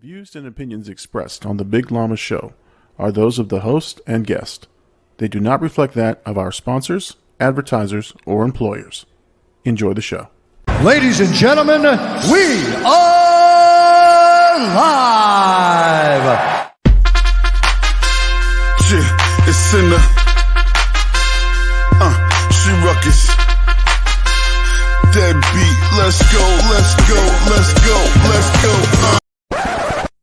views and opinions expressed on The Big Llama Show are those of the host and guest. They do not reflect that of our sponsors, advertisers, or employers. Enjoy the show. Ladies and gentlemen, we are live! Yeah, it's in the, she ruckus. Dead beat, let's go, let's go, let's go, let's go,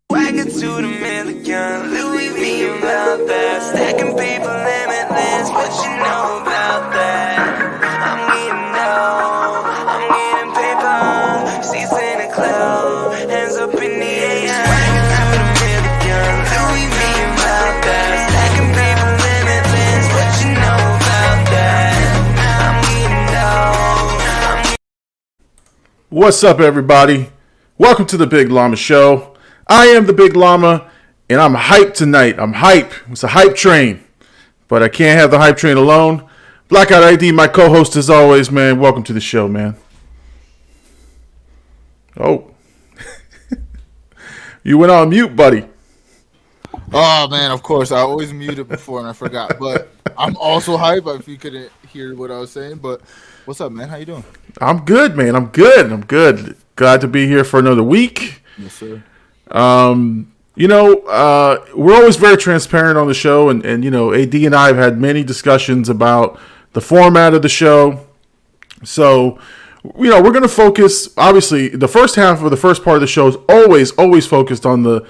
Wagon to the million, Louis V about that. Stacking paper limitless, what you know about that? I'm getting paper, seats in the club, hands up in the air. Wagon to the million, Louis V about that. Stacking paper limitless, what you know about that? What's up, everybody? Welcome to The Big Llama Show. I am The Big Llama, and I'm hyped tonight. I'm hype. It's a hype train, but I can't have the hype train alone. Blackout ID, my co-host as always, man. Welcome to the show, man. Oh. You went on mute, buddy. Oh, man, of course. I always muted before and I forgot. But I'm also hype if you couldn't hear what I was saying. But what's up, man? How you doing? I'm good, man. I'm good. Glad to be here for another week. Yes, sir. We're always very transparent on the show, and AD and I have had many discussions about the format of the show. So, we're going to focus. Obviously, the first half of the first part of the show is always focused on the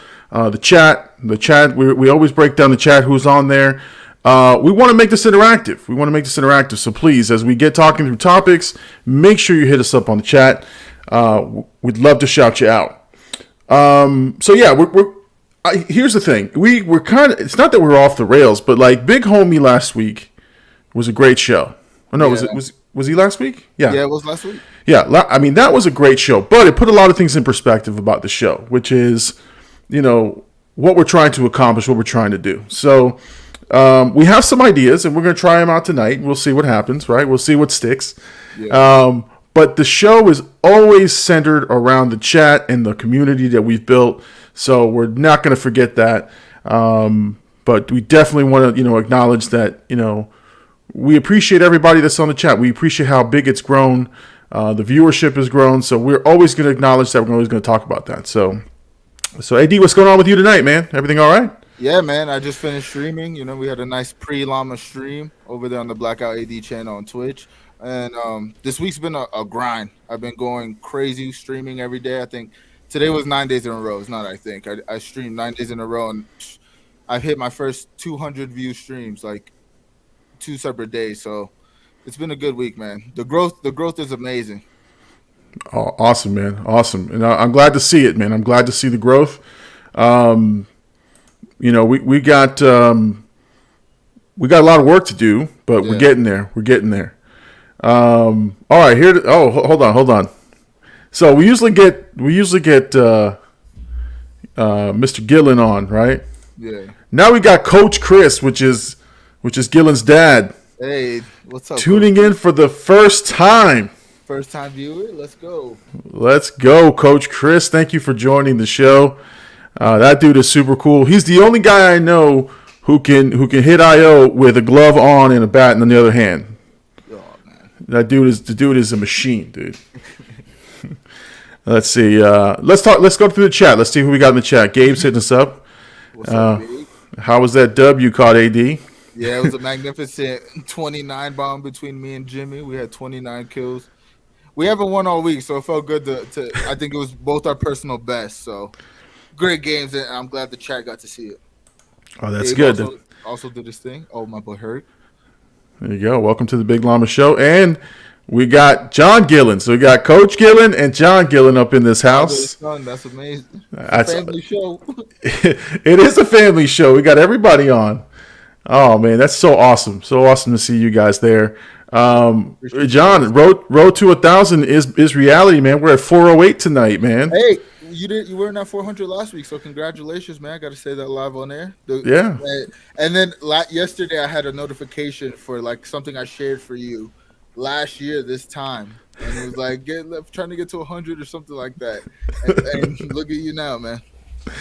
chat. The chat. We always break down the chat. Who's on there? We want to make this interactive. So please, as we get talking through topics, make sure you hit us up on the chat. We'd love to shout you out. Here's the thing. We're kind of, it's not that we're off the rails, but like Big Homie last week was a great show. Oh, no, Yeah. was he last week? Yeah, Yeah, it was last week. Yeah, I mean, that was a great show, but it put a lot of things in perspective about the show, which is, what we're trying to accomplish, what we're trying to do. So, we have some ideas, and we're going to try them out tonight. We'll see what happens, right? We'll see what sticks. Yeah. But the show is always centered around the chat and the community that we've built, so we're not going to forget that. But we definitely want to, acknowledge that, we appreciate everybody that's on the chat. We appreciate how big it's grown. The viewership has grown, so we're always going to acknowledge that. We're always going to talk about that. So AD, what's going on with you tonight, man? Everything all right? Yeah, man. I just finished streaming. We had a nice pre-Llama stream over there on the Blackout AD channel on Twitch. And this week's been a grind. I've been going crazy streaming every day. I think today was 9 days in a row. It's not, I think. I streamed 9 days in a row, and I've hit my first 200 view streams, like 2 separate days. So it's been a good week, man. The growth is amazing. Oh, awesome, man. Awesome. And I'm glad to see it, man. I'm glad to see the growth. We got a lot of work to do, but Yeah. we're getting there. All right, hold on. So we usually get Mr. Gillen on, right? Yeah. Now we got Coach Chris, which is Gillen's dad, Hey, what's up? tuning in for the first time. First time viewer? Let's go. Let's go, Coach Chris. Thank you for joining the show. That dude is super cool. He's the only guy I know who can hit IO with a glove on and a bat in the other hand. Oh, man. The dude is a machine, dude. Let's see. Let's go through the chat. Let's see who we got in the chat. Gabe's hitting us up. What's up, Big? How was that dub you caught, AD? Yeah, it was a magnificent 29 bomb between me and Jimmy. We had 29 kills. We haven't won all week, so it felt good to I think it was both our personal best. So great games, and I'm glad the chat got to see it. Oh, that's Gabe good. Also did his thing. Oh, my boy hurt. There you go. Welcome to the Big Llama Show. And we got John Gillen. So we got Coach Gillen and John Gillen up in this house. Son, that's amazing. That's Family show. It is a family show. We got everybody on. Oh, man, that's so awesome. So awesome to see you guys there. John, road to 1,000 is reality, man. We're at 408 tonight, man. Hey, you weren't at 400 last week, so congratulations, man. I got to say that live on air. Yeah. And then yesterday I had a notification for like something I shared for you last year this time, and it was like trying to get to 100 or something like that. And look at you now, man.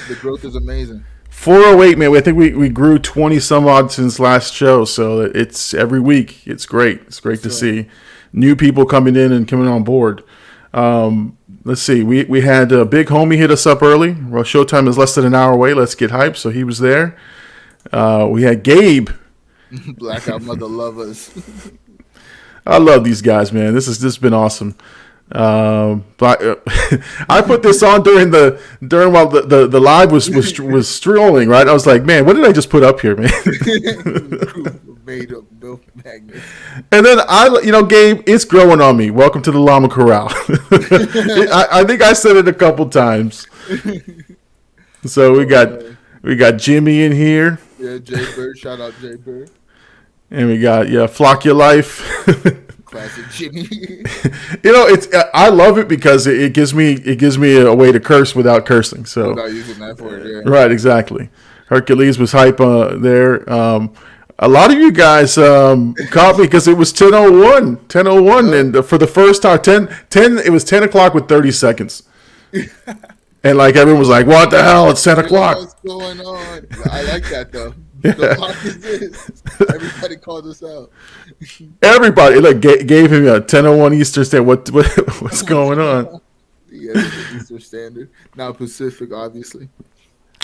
The growth is amazing. 408, man. I think we grew 20 some odd since last show. So it's every week. It's great. It's great to see new people coming in and coming on board. Let's see. We had a big homie hit us up early. Well, showtime is less than an hour away. Let's get hyped. So he was there. We had Gabe. Blackout Mother lovers. I love these guys, man. This has been awesome. But I put this on during while the live was strolling, right? I was like, man, what did I just put up here, man? Made up milk magnets. And then Gabe, it's growing on me. Welcome to the Llama Corral. I think I said it a couple times. So we got Jimmy in here. Yeah, Jay Bird. Shout out Jay Bird. And we got Flock Your Life. Classic Jimmy. I love it because it gives me a way to curse without cursing. So without using that word, yeah. Right, exactly. Hercules was hype there. A lot of you guys caught me because it was 10:01, and for the first time, 10, it was 10 o'clock with 30 seconds. And like everyone was like, "What the hell? It's 10 o'clock." What's going on? I like that though. The fuck is this? Everybody called us out. Everybody gave him a 10:01 Eastern Standard. What's going on? Yeah, Eastern Standard. Now Pacific, obviously.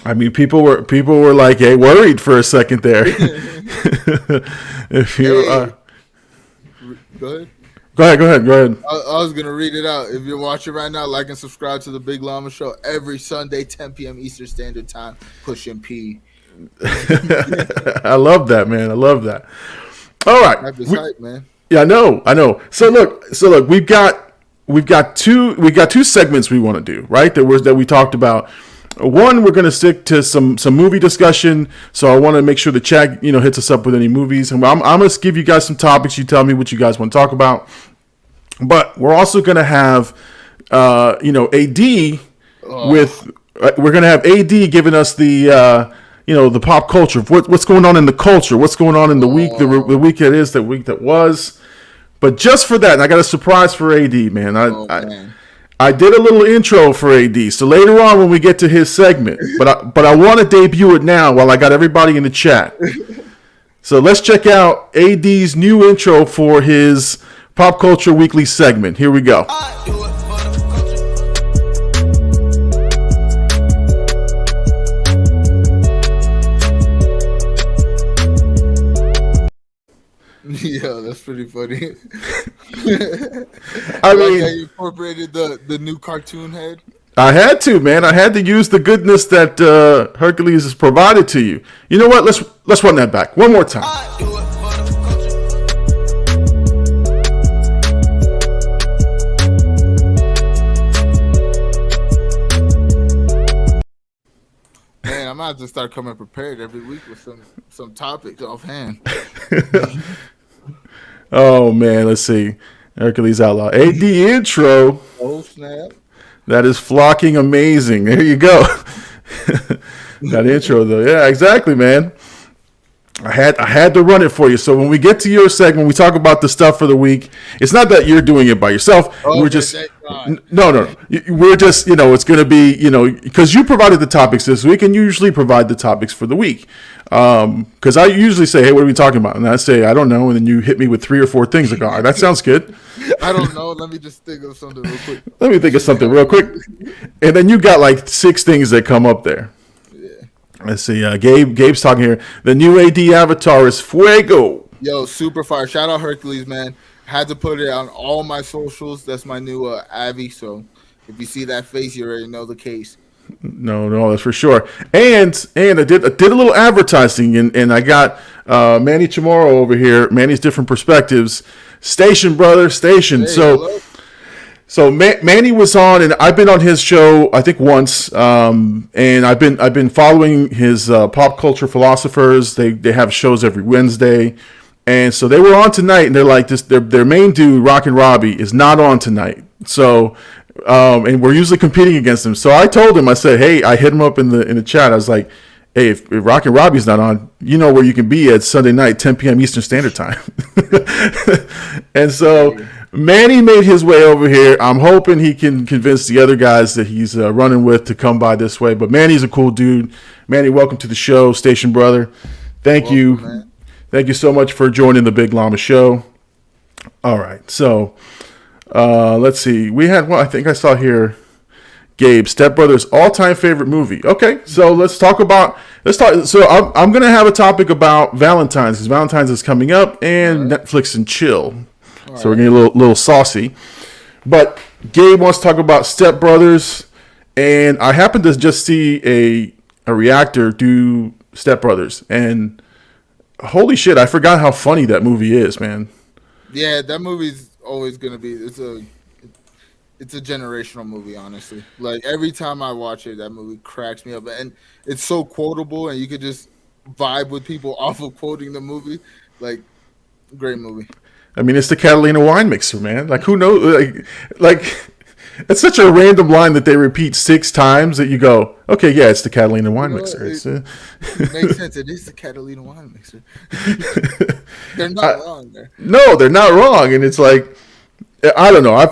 I mean, people were like, "Hey, worried for a second there." If you Go ahead. Go ahead. I was gonna read it out. If you're watching right now, like and subscribe to the Big Llama Show every Sunday, 10 p.m. Eastern Standard Time. Pushing P. I love that, man. I love that. All right, hype, man. Yeah, I know. So look, we've got two segments we want to do, right? That we talked about. One, we're going to stick to some movie discussion. So I want to make sure the chat, hits us up with any movies. And I'm going to give you guys some topics. You tell me what you guys want to talk about. But we're also going to have, AD we're going to have AD giving us the, the pop culture. What's going on in the culture? What's going on in the week, the week it is, the week that was. But just for that, and I got a surprise for AD, man. I did a little intro for AD, so later on when we get to his segment, but I want to debut it now while I got everybody in the chat. So let's check out AD's new intro for his Pop Culture Weekly segment. Here we go. Yeah, that's pretty funny. I mean, you incorporated the new cartoon head. I had to, man. I had to use the goodness that Hercules has provided to you. You know what? Let's run that back one more time. Man, I'm gonna have to start coming prepared every week with some topics offhand. Oh man, let's see. Hercules Outlaw. AD intro. Oh snap. That is flocking amazing. There you go. That intro though. Yeah, exactly, man. I had to run it for you. So when we get to your segment, we talk about the stuff for the week. It's not that you're doing it by yourself. We're just no. We're just it's going to be because you provided the topics this week, and you usually provide the topics for the week. Because I usually say, hey, what are we talking about? And I say, I don't know, and then you hit me with 3 or 4 things. Like, all right, that sounds good. I don't know. Let me just think of something real quick. And then you got like 6 things that come up there. Let's see. Gabe's talking here. The new AD avatar is Fuego. Yo, super fire. Shout out Hercules, man. Had to put it on all my socials. That's my new Avi. So if you see that face, you already know the case. No, that's for sure. And I did a little advertising, and I got Manny Chamorro over here. Manny's Different Perspectives. Station, brother. Station. Hey, So Manny was on, and I've been on his show I think once, and I've been following his pop culture philosophers. They have shows every Wednesday, and so they were on tonight, and they're like this. Their main dude, Rockin' Robbie, is not on tonight. So, and we're usually competing against him. So I told him, I said, hey, I hit him up in the chat. I was like, hey, if Rockin' Robbie's not on, you know where you can be at Sunday night, 10 p.m. Eastern Standard Time. And so Manny made his way over here. I'm hoping he can convince the other guys that he's running with to come by this way. But Manny's a cool dude. Manny, welcome to the show, Station Brother. Thank you. Man. Thank you so much for joining the Big Llama Show. All right, so let's see. We had, I think I saw here, Gabe, Step Brothers' all-time favorite movie. Okay, so let's talk. So I'm going to have a topic about Valentine's, because Valentine's is coming up, and Netflix and chill. So we're going to get a little saucy. But Gabe wants to talk about Step Brothers, and I happened to just see a reactor do Step Brothers, and holy shit, I forgot how funny that movie is, man. Yeah, that movie's always gonna be. It's a generational movie, honestly. Like every time I watch it, that movie cracks me up, and it's so quotable, and you could just vibe with people off of quoting the movie. Like, great movie. I mean, it's the Catalina wine mixer, man. Like, who knows? Like, it's such a random line that they repeat 6 times that you go, okay, yeah, it's the Catalina wine mixer. It makes sense. It is the Catalina wine mixer. They're not wrong there. No, they're not wrong. And it's like, I don't know. I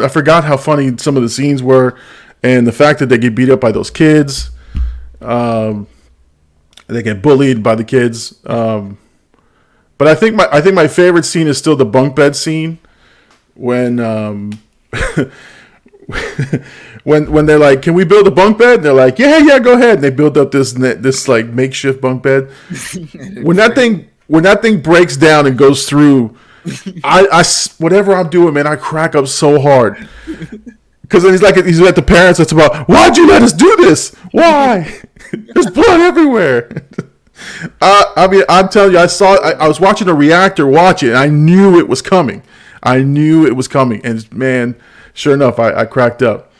forgot how funny some of the scenes were, and the fact that they get beat up by those kids. They get bullied by the kids. But I think my favorite scene is still the bunk bed scene when when they're like, "Can we build a bunk bed?" And they're like, "Yeah, go ahead." And they build up this like makeshift bunk bed. when that thing breaks down and goes through, I whatever I'm doing, man, I crack up so hard. Because he's at the parents. It's about, why'd you let us do this? Why? There's blood everywhere. I mean, I'm telling you, I was watching a reactor watch it, and I knew it was coming. And man, sure enough, I cracked up.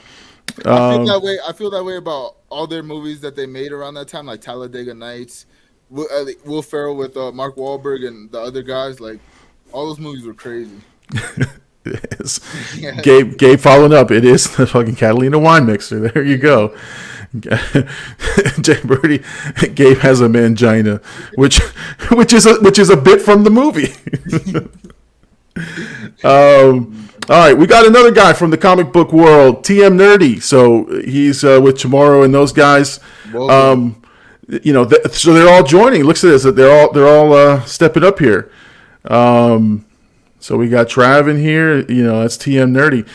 I feel that way about all their movies that they made around that time, like Talladega Nights, Will Ferrell with Mark Wahlberg and the other guys. Like, all those movies were crazy. It is. Yeah. Gabe following up. It is the fucking Catalina wine mixer. There you go. Jay Birdie, Gabe has a mangina, which is a bit from the movie. All right, we got another guy from the comic book world, TM Nerdy. So he's with Tomorrow and those guys. So they're all joining. Looks at this, they're all stepping up here. So we got Trav in here, that's TM Nerdy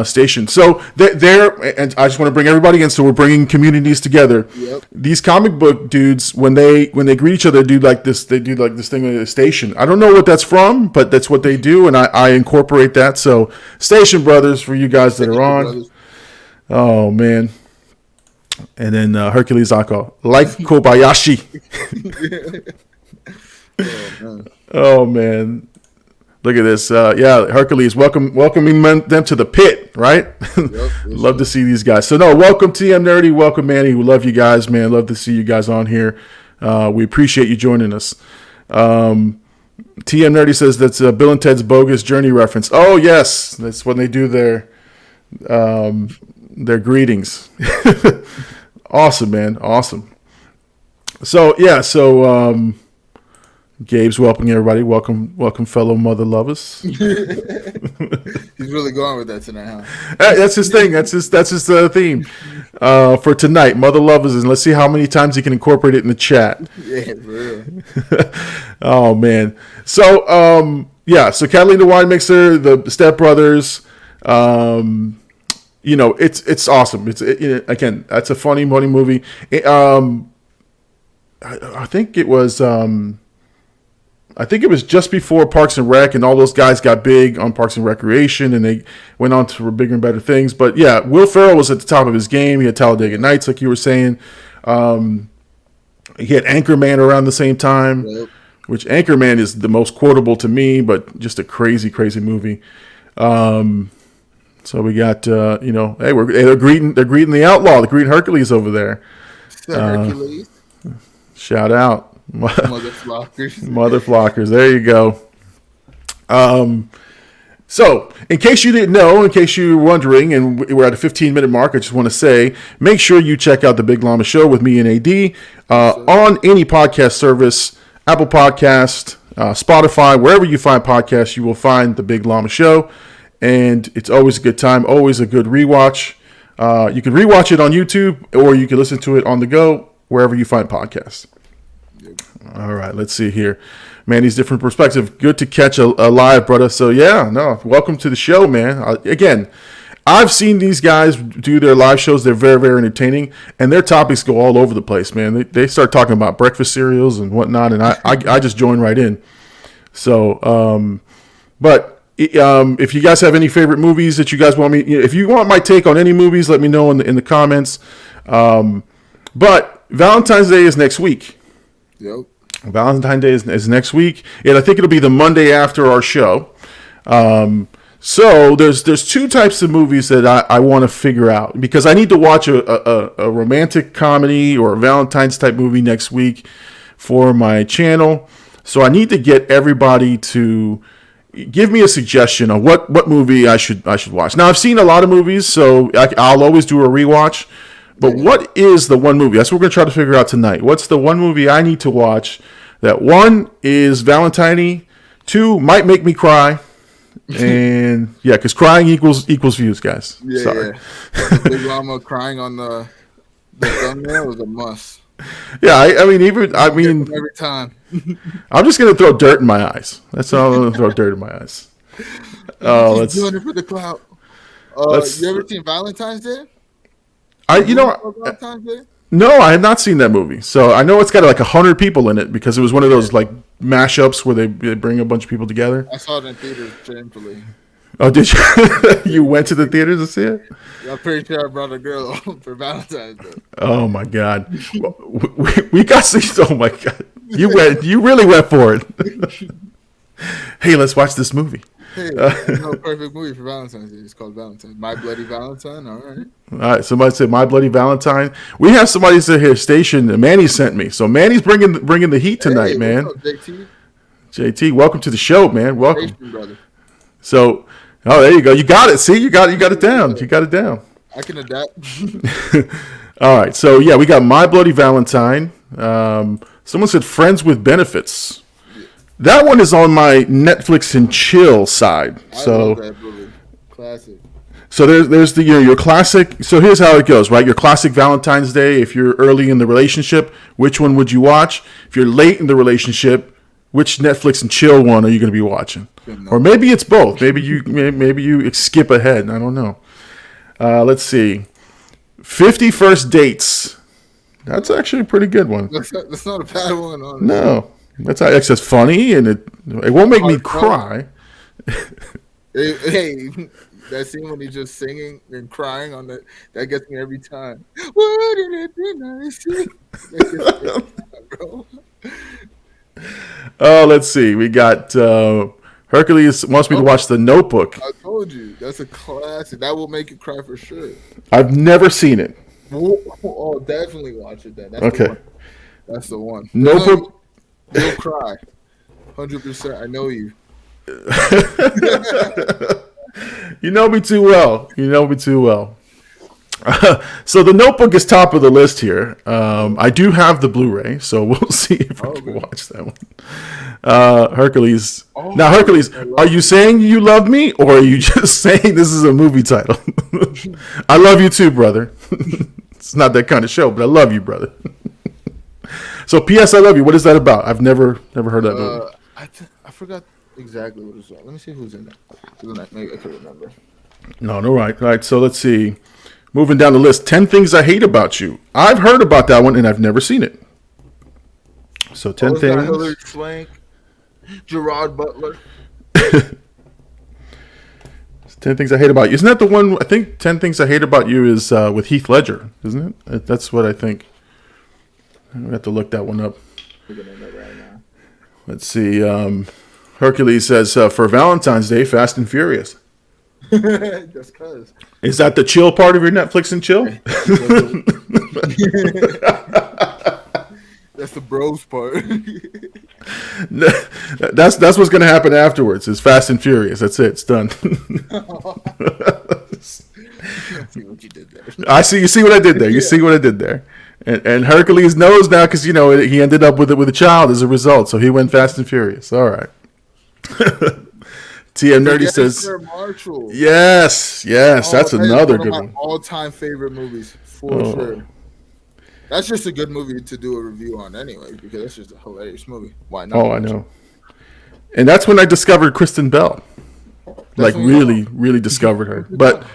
Station. So they're, and I just want to bring everybody in. So we're bringing communities together. Yep. These comic book dudes, when they greet each other, they do like this thing with the station. I don't know what that's from, but that's what they do, and I incorporate that. So Station Brothers for you guys that are on. Brothers. Oh man. And then Hercules Ako, like Kobayashi. Oh man. Look at this. Hercules, welcoming them to the pit, right? Yep, love to see these guys. So, welcome TM Nerdy. Welcome, Manny. We love you guys, man. Love to see you guys on here. We appreciate you joining us. TM Nerdy says that's Bill and Ted's Bogus Journey reference. Oh, yes. That's when they do their greetings. Awesome, man. Awesome. So, Gabe's welcoming everybody. Welcome, fellow mother lovers. He's really going with that tonight, huh? That's his thing. That's his theme for tonight, mother lovers, and let's see how many times he can incorporate it in the chat. Yeah, for real. Oh man. So so Catalina Wine Mixer, the Step Brothers. It's awesome. Again, that's a funny movie. I think it was. I think it was just before Parks and Rec, and all those guys got big on Parks and Recreation, and they went on to bigger and better things. But yeah, Will Ferrell was at the top of his game. He had Talladega Nights, like you were saying. He had Anchorman around the same time, yep. Which Anchorman is the most quotable to me, but just a crazy, crazy movie. So we got, they're greeting the outlaw, they're greeting Hercules over there. Hercules. Shout out. Mother flockers. There you go. So, in case you didn't know, in case you were wondering, and we're at a 15-minute mark, I just want to say, make sure you check out the Big Llama Show with me and AD on any podcast service, Apple Podcast, Spotify, wherever you find podcasts, you will find The Big Llama Show. And it's always a good time, always a good rewatch. You can rewatch it on YouTube, or you can listen to it on the go, wherever you find podcasts. All right, let's see here. Manny's different perspective. Good to catch a live, brother. So, yeah, no, welcome to the show, man. Again, I've seen these guys do their live shows. They're very, very entertaining, and their topics go all over the place, man. They start talking about breakfast cereals and whatnot, and I just join right in. So, if you guys have any favorite movies that you guys want me, if you want my take on any movies, let me know in the comments. But Valentine's Day is next week. Yep. Valentine's Day is next week, and I think it'll be the Monday after our show. So there's two types of movies that I want to figure out, because I need to watch a romantic comedy or a Valentine's type movie next week for my channel. So I need to get everybody to give me a suggestion on what movie I should watch. Now, I've seen a lot of movies, so I'll always do a rewatch. But what is the one movie? That's what we're going to try to figure out tonight. What's the one movie I need to watch that, one, is Valentine-y, two, might make me cry, and, yeah, because crying equals views, guys. Yeah, Sorry. Yeah. Big Llama crying on the thumbnail was a must. Yeah, I mean, every time. I'm just going to throw dirt in my eyes. That's all. I'm going to throw dirt in my eyes. He's doing it for the clout. You ever seen Valentine's Day? Valentine's Day? No, I have not seen that movie. So I know it's got like 100 people in it, because it was one of those like mashups where they bring a bunch of people together. I saw it in theaters, shamefully. Oh, did you? You went to the theater to see it? I'm pretty sure I brought a girl for Valentine's Day. Oh my God, we got see. Oh my God, you really went for it. Hey, let's watch this movie. Hey, perfect movie for Valentine's Day. It's called Valentine. My Bloody Valentine. All right. All right. Somebody said My Bloody Valentine. We have somebody here stationed. Manny sent me. So Manny's bringing the heat tonight, hey, man. What's up, JT? JT, welcome to the show, man. Welcome. Station, brother. So, there you go. You got it. See, you got it down. You got it down. I can adapt. All right. So yeah, we got My Bloody Valentine. Someone said Friends with Benefits. That one is on my Netflix and chill side. I love that movie. Classic. So there's the your classic. So here's how it goes, right? Your classic Valentine's Day. If you're early in the relationship, which one would you watch? If you're late in the relationship, which Netflix and chill one are you going to be watching? Or maybe it's both. Maybe you skip ahead. I don't know. Let's see. 50 First Dates. That's actually a pretty good one. That's not a bad one. Honestly. No. That's just funny, and it won't make me cry. Hey, that scene when he's just singing and crying on that gets me every time. Wouldn't it be nice? That gets me every time, bro. Oh, let's see. We got Hercules wants me to watch The Notebook. I told you, that's a classic. That will make you cry for sure. I've never seen it. Oh, definitely watch it then. That's okay. That's the one. Notebook. You'll cry. 100%. I know you. You know me too well. So The Notebook is top of the list here. I do have the Blu-ray, so we'll see if we can watch that one. Hercules. Now, Hercules, are you saying you love me, or are you just saying this is a movie title? I love you too, brother. It's not that kind of show, but I love you, brother. So, P.S. I Love You. What is that about? I've never heard that movie. I forgot exactly what it's about. Let me see who's in that. Maybe I can remember. No, right. All right, so let's see. Moving down the list, 10 Things I Hate About You. I've heard about that one, and I've never seen it. So 10 Things. Hilary Swank, Gerard Butler. 10 Things I Hate About You. Isn't that the one? I think 10 Things I Hate About You is with Heath Ledger, isn't it? That's what I think. We have to look that one up. Let's see. Hercules says, for Valentine's Day, Fast and Furious. Just cause. Is that the chill part of your Netflix and chill? That's the bros part. That's what's going to happen afterwards. Is Fast and Furious. That's it. It's done. I see what you did there. I see. You see what I did there. You see what I did there. And Hercules knows now because he ended up with a child as a result, so he went Fast and Furious. All right. TM Nerdy says, Marshall. yes, that's another good one. All-time favorite movies for sure. That's just a good movie to do a review on anyway, because that's just a hilarious movie. Why not? Oh, I know. And that's when I discovered Kristen Bell. Like really discovered her. But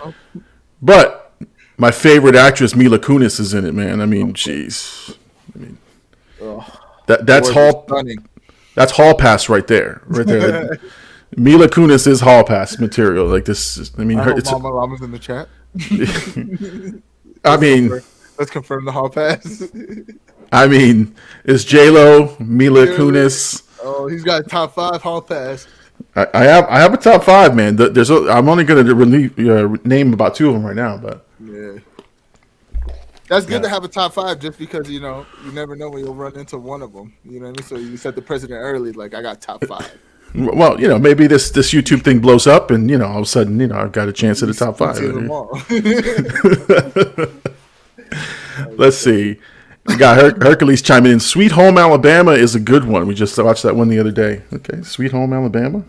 my favorite actress, Mila Kunis, is in it, man. I mean, jeez. That's hall pass right there. Right there. Mila Kunis is hall pass material. Like this. I mean, Mama Llama's in the chat. I mean, let's confirm the hall pass. I mean, it's J-Lo, Mila Kunis. Oh, he's got top 5 hall pass. I have a top 5, man. I'm only going to name about 2 of them right now, but yeah, that's good to have a top 5 just because you never know when you'll run into one of them. You know what I mean? So you set the precedent early. Like I got top 5. Well, maybe this YouTube thing blows up, and all of a sudden, I've got a chance at the top 5. Let's see. We got Hercules chiming in. Sweet Home Alabama is a good one. We just watched that one the other day. Okay, Sweet Home Alabama.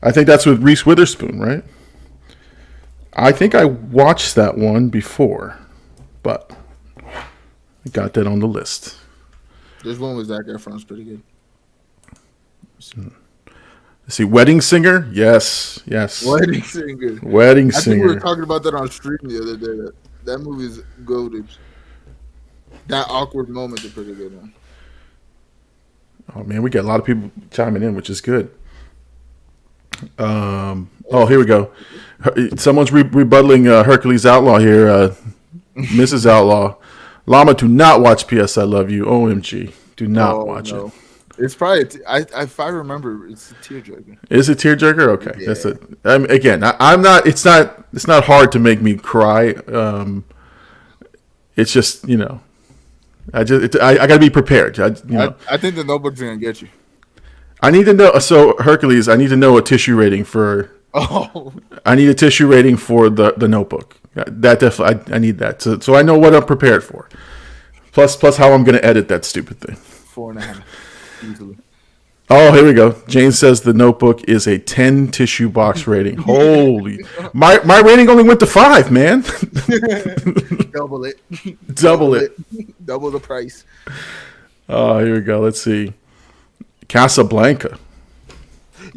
I think that's with Reese Witherspoon, right? I think I watched that one before, but I got that on the list. This one with Zac Efron's pretty good. Let's see, Wedding Singer. Yes. Wedding Singer. Wedding I think Singer. we were talking about that on stream the other day. That movie's goated. That awkward moment is a pretty good one. Oh man, we got a lot of people chiming in, which is good. Here we go. Someone's rebuttaling Hercules Outlaw here. Mrs. Outlaw. Llama, do not watch P.S. I Love You. OMG. Do not watch it. It's probably, if I remember, it's a tearjerker. Is it tearjerker? Okay. Yeah. That's it. Again, I'm not, it's not hard to make me cry. It's just, I got to be prepared. I think the Notebook's going to get you. I need to know. So Hercules, I need to know a tissue rating for. Oh. I need a tissue rating for the Notebook. That definitely, I need that. So I know what I'm prepared for. Plus how I'm going to edit that stupid thing. 4.5, easily. Oh, here we go. Jane says the Notebook is a 10 tissue box rating. Holy, my rating only went to 5, man. Double it. Double it. Double the price. Oh, here we go. Let's see. Casablanca.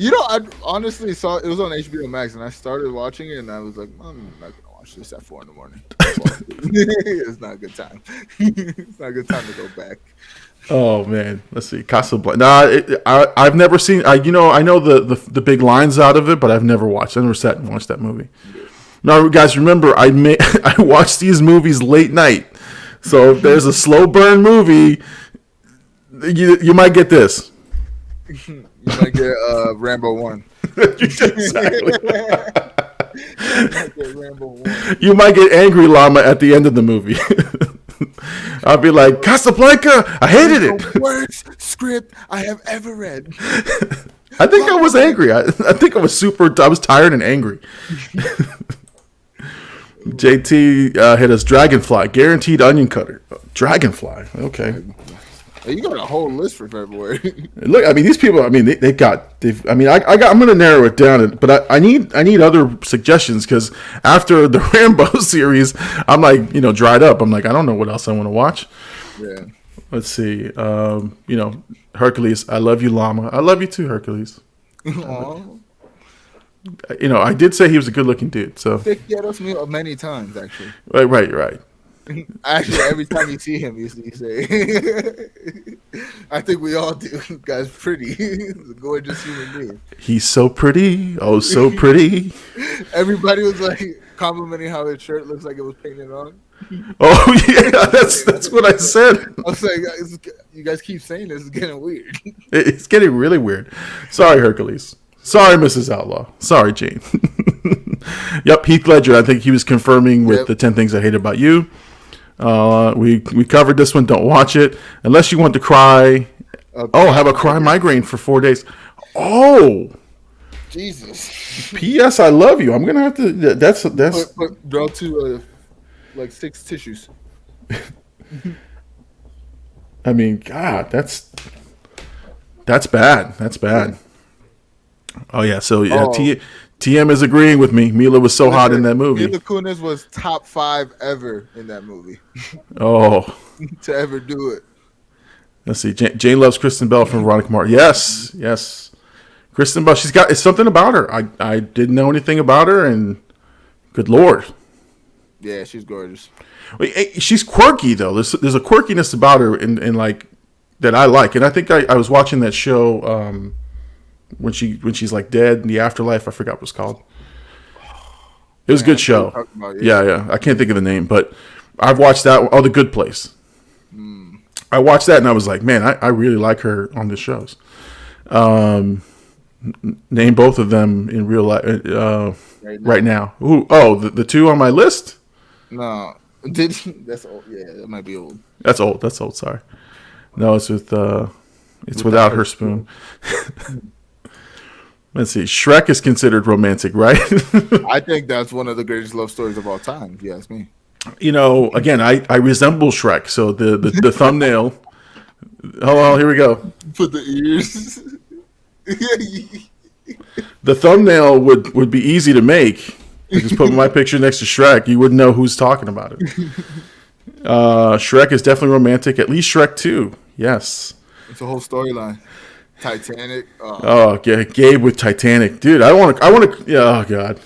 I honestly saw it was on HBO Max, and I started watching it, and I was like, I'm not gonna watch this at 4 a.m. It's not a good time. It's not a good time to go back. Oh man, let's see. Casablanca. I've never seen. I know the big lines out of it, but I've never watched. I never sat and watched that movie. Now, guys, remember I watch these movies late night, so if there's a slow burn movie, you might get this. You might get Rambo 1. Exactly. You might get Rambo 1. You might get Angry Llama at the end of the movie. I'll be like, Casablanca, I hated it. The worst script I have ever read. I think I was angry. I think I was tired and angry. JT hit us Dragonfly, guaranteed onion cutter. Dragonfly, okay. You got a whole list for February. Look, I mean, these people. I mean, I'm going to narrow it down, but I need other suggestions because after the Rambo series, I'm like, dried up. I'm like, I don't know what else I want to watch. Yeah. Let's see. Hercules, I love you, Llama. I love you too, Hercules. Aww. I did say he was a good-looking dude. So They get us many times, actually. Right. Actually, every time you see him, you say, I think we all do. Guy's pretty. He's a gorgeous human being. He's so pretty. Oh, so pretty. Everybody was like complimenting how his shirt looks like it was painted on. Oh, yeah. That's what I said. I was like, you guys keep saying this. It's getting weird. It's getting really weird. Sorry, Hercules. Sorry, Mrs. Outlaw. Sorry, Jane. Yep, Heath Ledger. I think he was confirming with the 10 Things I Hate About You. We covered this one. Don't watch it unless you want to cry. Okay. Oh, have a cry migraine for 4 days. Oh, Jesus. P.S. I love you. I'm gonna have to. That's. Draw to like 6 tissues. I mean, God, that's bad. That's bad. Oh yeah, so yeah, TM is agreeing with me. Mila was so hot in that movie. Mila Kunis was top 5 ever in that movie. Oh, To ever do it. let's see. Jane loves Kristen Bell from Veronica Mars. Yes. Kristen Bell. It's something about her. I didn't know anything about her, and good Lord. Yeah, she's gorgeous. She's quirky though. There's a quirkiness about her in like that I like, and I think I was watching that show when she's like dead in the afterlife. I forgot what it's called. It was a good show. Yeah. I can't think of the name, but I've watched that. Oh, The Good Place. I watched that and I was like, man, I really like her on the shows. Name both of them in real life right now. Ooh, the two on my list. No, that's old. Yeah, that might be old. That's old. Sorry. No, it's without her spoon. Let's see. Shrek is considered romantic, right? I think that's one of the greatest love stories of all time, if you ask me. You know, again, I resemble Shrek, so the thumbnail. Oh, here we go. Put the ears. The thumbnail would be easy to make. You just put my picture next to Shrek, you wouldn't know who's talking about it. Shrek is definitely romantic. At least Shrek 2. Yes. It's a whole storyline. Titanic. Gabe with Titanic, dude. I want to. Yeah. Oh God.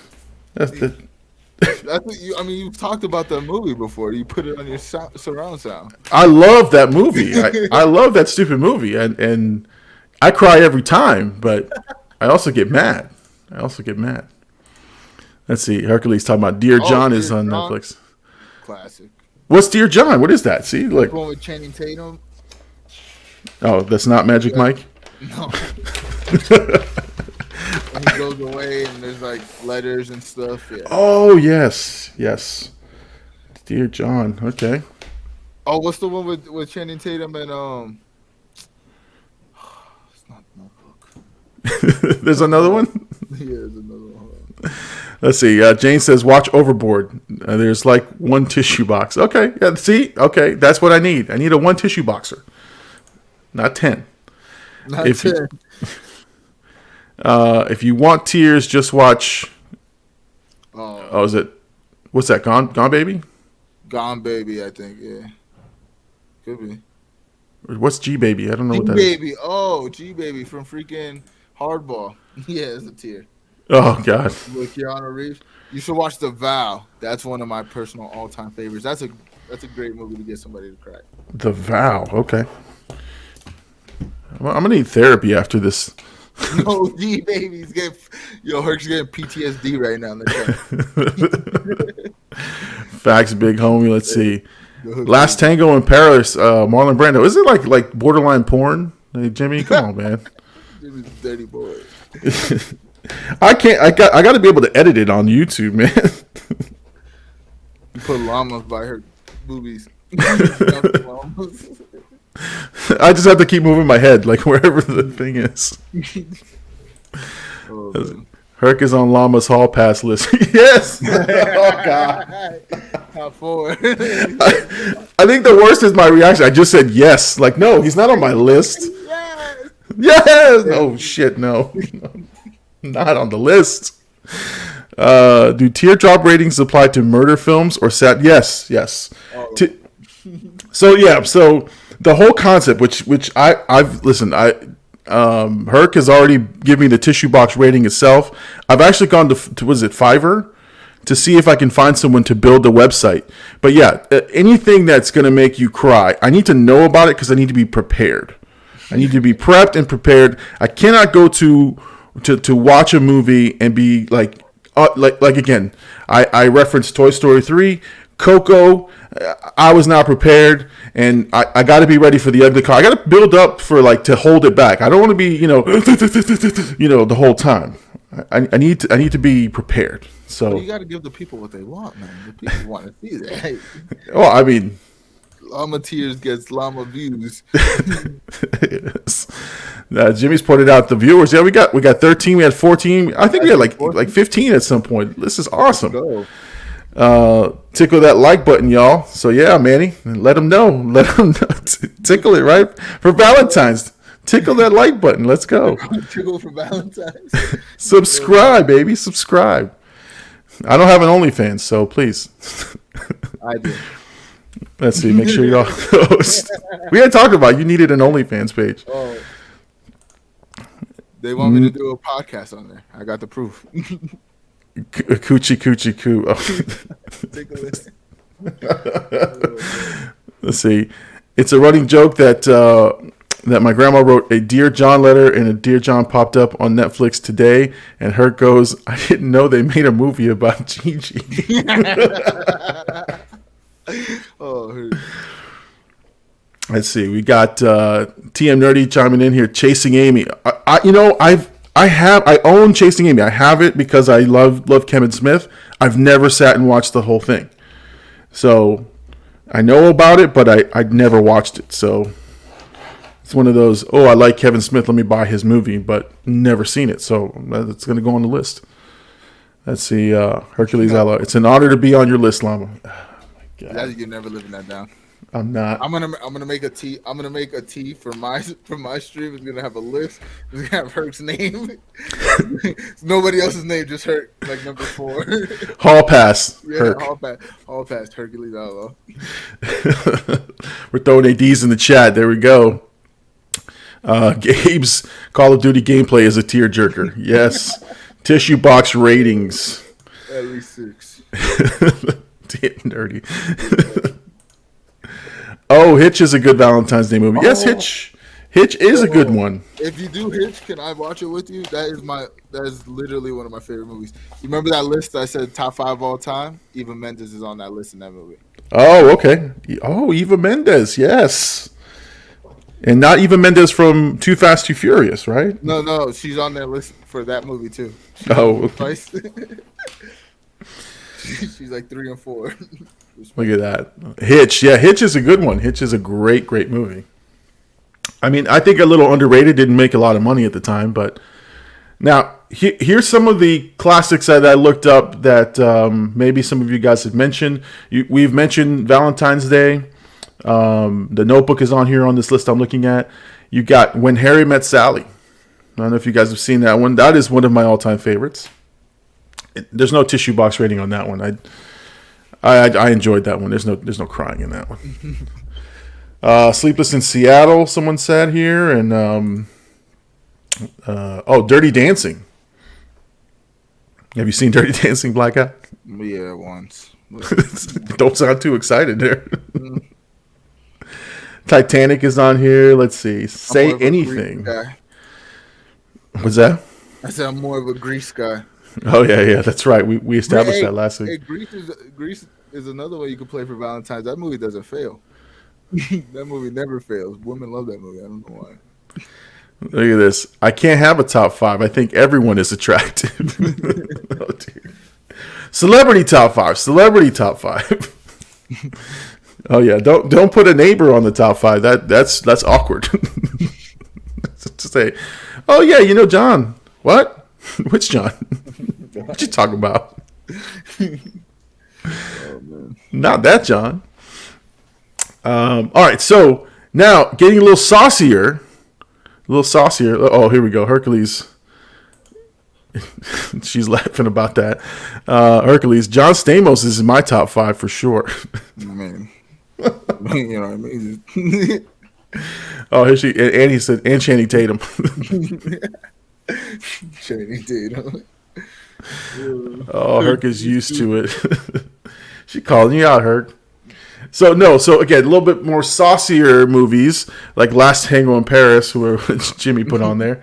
That's what you've talked about that movie before. You put it on your surround sound. I love that movie. I love that stupid movie, and I cry every time. But I also get mad. Let's see. Hercules talking about Dear John is on Netflix. Classic. What's Dear John? What is that? See, like one with Channing Tatum. Oh, that's not Magic Mike. No. When he goes away and there's like letters and stuff. Yeah. Oh yes. Dear John. Okay. Oh, what's the one with Channing Tatum and It's not Notebook. There's another one. Yeah, there's another one. Let's see. Jane says, "Watch Overboard." There's like one tissue box. Okay. Yeah. See. Okay. That's what I need. I need a one tissue boxer, not 10. Not 10. If you want tears, just watch. Oh, is it? What's that? Gone Baby? Gone Baby, I think. Yeah, could be. What's G Baby? I don't know what that is. G Baby. Oh, G Baby from freaking Hardball. Yeah, it's a tear. Oh God. With Keanu Reeves. You should watch The Vow. That's one of my personal all-time favorites. That's a great movie to get somebody to cry. The Vow. Okay. Well, I'm gonna need therapy after this. No, G Baby's getting Herc's getting PTSD right now. Facts, big homie. Let's see. Last Tango in Paris. Marlon Brando. Is it like borderline porn? Hey, Jimmy, come on, man. Jimmy's a dirty boy. I can't. I got to be able to edit it on YouTube, man. You put llamas by her boobies. I just have to keep moving my head, like wherever the thing is. Herc is on Llama's Hall Pass list. Yes. Oh God. Top 4. I think the worst is my reaction. I just said yes. Like, no, he's not on my list. Yes. Oh shit, no. Not on the list. Do teardrop ratings apply to murder films or sad? Yes. Oh. So the whole concept, which I've listened, Herc has already given me the tissue box rating itself. I've actually gone to was it Fiverr to see if I can find someone to build the website. But yeah, anything that's going to make you cry, I need to know about it because I need to be prepared. I need to be prepped and prepared. I cannot go to watch a movie and be like again. I referenced Toy Story 3, Coco. I was not prepared, and I got to be ready for the ugly car. I got to build up for to hold it back. I don't want to be the whole time. I need to be prepared. So you got to give the people what they want, man. The people want to see that. Well, I mean, llama tears gets llama views. Yes. Jimmy's pointed out the viewers. Yeah, we got 13. We had 14. I think we had like 15 at some point. This is awesome. tickle that like button, y'all. So yeah, Manny, let them know. Let them know. Tickle it, right? For Valentine's. Tickle that like button. Let's go. Tickle for Valentine's. Subscribe, baby. Subscribe. I don't have an OnlyFans, so please. I do. Let's see. Make sure y'all host. We had talked about you needed an OnlyFans page. Oh. They want me to do a podcast on there. I got the proof. Coochie coochie coo. Oh. Let's see. It's a running joke that my grandma wrote a Dear John letter, and a Dear John popped up on Netflix today, and her goes, I didn't know they made a movie about Gigi. Oh, let's see. We got TM Nerdy chiming in here, Chasing Amy. I own Chasing Amy. I have it because I love Kevin Smith. I've never sat and watched the whole thing. So I know about it, but I'd never watched it. So it's one of those, I like Kevin Smith, let me buy his movie, but never seen it. So it's going to go on the list. Let's see. Hercules Aloe. It's an honor to be on your list, Llama. you're never living that down. I'm not. I'm gonna make a tee. I'm gonna make a tee for my stream. It's gonna have a list. It's gonna have Herc's name. Nobody else's name, just Herc, like number 4. Hall pass. Yeah, Herc. Hall pass. Hercules Aloe. We're throwing ADs in the chat. There we go. Gabe's Call of Duty gameplay is a tearjerker. Yes. Tissue box ratings. At least 6. Damn nerdy. Oh, Hitch is a good Valentine's Day movie. Yes, Hitch is a good one. If you do Hitch, can I watch it with you? That is literally one of my favorite movies. You remember that list I said top 5 all time? Eva Mendes is on that list in that movie. Oh, okay. Oh, Eva Mendes, yes. And not Eva Mendes from Too Fast, Too Furious, right? No, she's on that list for that movie too. Okay. She's like 3 and 4. Look at that. Hitch. Yeah, Hitch is a good one. Hitch is a great movie. I mean, I think a little underrated. Didn't make a lot of money at the time. But now, here's some of the classics that I looked up that maybe some of you guys have mentioned. We've mentioned Valentine's Day. The Notebook is on here on this list I'm looking at. You got When Harry Met Sally. I don't know if you guys have seen that one. That is one of my all-time favorites. There's no tissue box rating on that one. I enjoyed that one. There's no crying in that one. Sleepless in Seattle, someone said here, and Dirty Dancing. Have you seen Dirty Dancing, Blackout? Yeah, once. Don't sound too excited there. Titanic is on here. Let's see. Say Anything. What's that? I said I'm more of a Grease guy. Oh yeah, that's right. We established that last week. Grease is another way you can play for Valentine's. That movie doesn't fail. That movie never fails. Women love that movie. I don't know why. Look at this. I can't have a top 5. I think everyone is attractive. Oh dear. Celebrity top 5. Oh yeah, don't put a neighbor on the top 5. That's awkward. To say, oh yeah, John. What? Which John? What you talking about? Oh, man. Not that John. All right, so now getting a little saucier. Oh, here we go. Hercules. She's laughing about that. Hercules. John Stamos is in my top 5 for sure. Man. You know what I mean? Oh, here she. And he said, and Channing Tatum. Channing Tatum. Oh, Herc is used to it. She calling you out, Herc. So again, a little bit more saucier movies like Last Tango in Paris, which Jimmy put on there.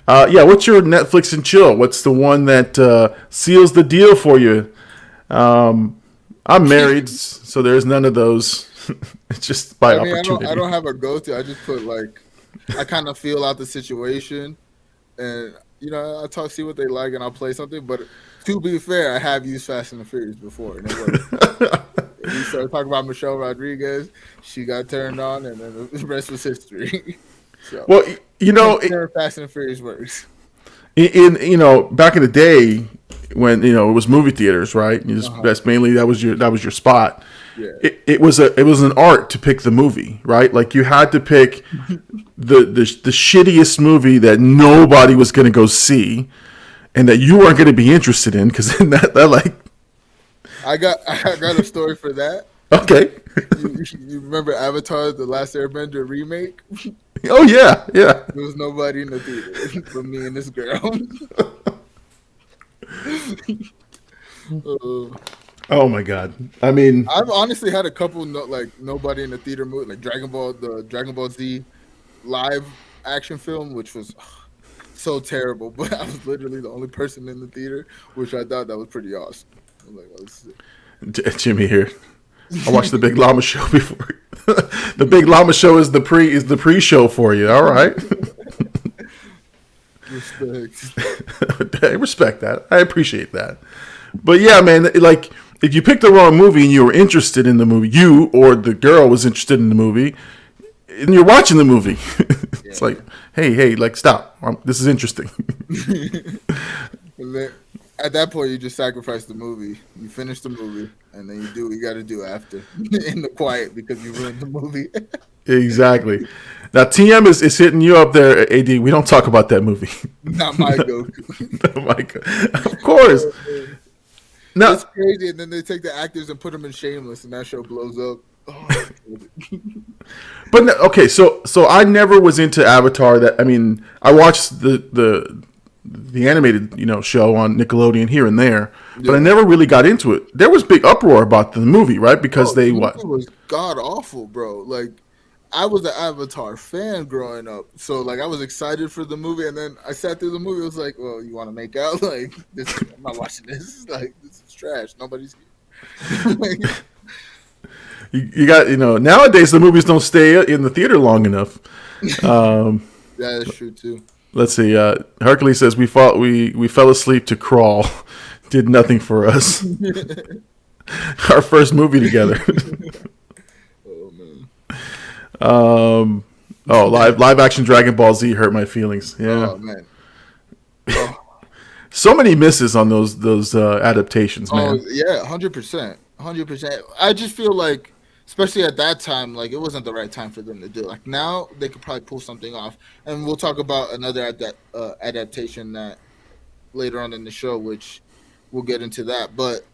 What's your Netflix and chill? What's the one that seals the deal for you? I'm married, so there's none of those. It's just by opportunity. I don't have a go-to. I just put I kind of feel out the situation, and I see what they like, and I'll play something. But to be fair, I have used Fast and the Furious before, and it worked. We started talking about Michelle Rodriguez. She got turned on, and then the rest was history. So, well, Fast and the Furious works. In back in the day, when it was movie theaters, right? That's mainly that was your spot. Yeah. It was an art to pick the movie, right? Like you had to pick the shittiest movie that nobody was going to go see, and that you weren't going to be interested in, because then that like. I got a story for that. Okay. You remember Avatar: The Last Airbender remake? Oh yeah. There was nobody in the theater but me and this girl. Oh my god! I mean, I've honestly had a couple nobody in the theater movie, like the Dragon Ball Z live action film, which was so terrible. But I was literally the only person in the theater, which I thought that was pretty awesome. I was like, oh, this is it. Jimmy here. I watched the Big Llama Show before. The Big Llama Show is the pre-show for you. All right. Respect. I respect that. I appreciate that. But yeah, man, like if you picked the wrong movie and you were interested in the movie, you or the girl was interested in the movie, and you're watching the movie, it's like, hey, like stop. This is interesting. And then, at that point, you just sacrifice the movie. You finish the movie, and then you do what you got to do after in the quiet because you ruined the movie. Exactly. Now TM is hitting you up there, AD. We don't talk about that movie. Not my Goku. Not my Goku. Of course. No, It's crazy, and then they take the actors and put them in Shameless, and that show blows up. Oh. but no, okay, so I never was into Avatar. I watched the animated show on Nickelodeon here and there, but I never really got into it. There was big uproar about the movie, right? Because the movie was god awful, bro. Like I was an Avatar fan growing up, so like I was excited for the movie, and then I sat through the movie. I was like, "Well, you want to make out? Like, I'm not watching this. Like, this is trash. Nobody's." you got nowadays the movies don't stay in the theater long enough. That is true too. Let's see. Hercules says we fell asleep to Crawl, did nothing for us. Our first movie together. Live action Dragon Ball Z hurt my feelings. Yeah. Oh man. Oh. So many misses on those adaptations, man. Oh yeah, 100%. I just feel like, especially at that time, like it wasn't the right time for them to do it. Like now, they could probably pull something off, and we'll talk about another adaptation that later on in the show, which we'll get into that. But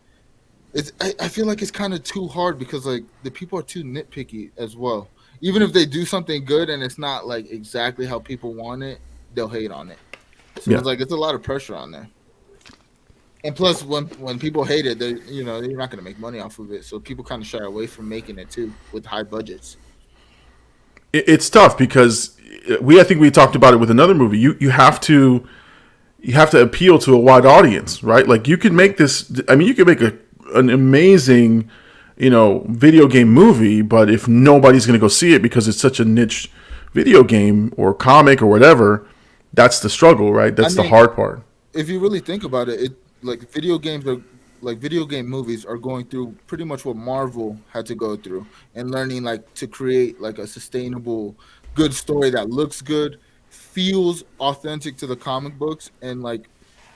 I feel like it's kind of too hard because like the people are too nitpicky as well. Even if they do something good and it's not like exactly how people want it, they'll hate on it. So it's like it's a lot of pressure on there. And plus, when people hate it, they're not going to make money off of it. So people kind of shy away from making it too with high budgets. It's tough because I think we talked about it with another movie. You have to appeal to a wide audience, right? Like you can make this. I mean, you can make an amazing video game movie, but if nobody's going to go see it because it's such a niche video game or comic or whatever, that's the struggle, right? That's the hard part. If you really think about it, video game movies are going through pretty much what Marvel had to go through and learning like to create like a sustainable, good story that looks good, feels authentic to the comic books, and like,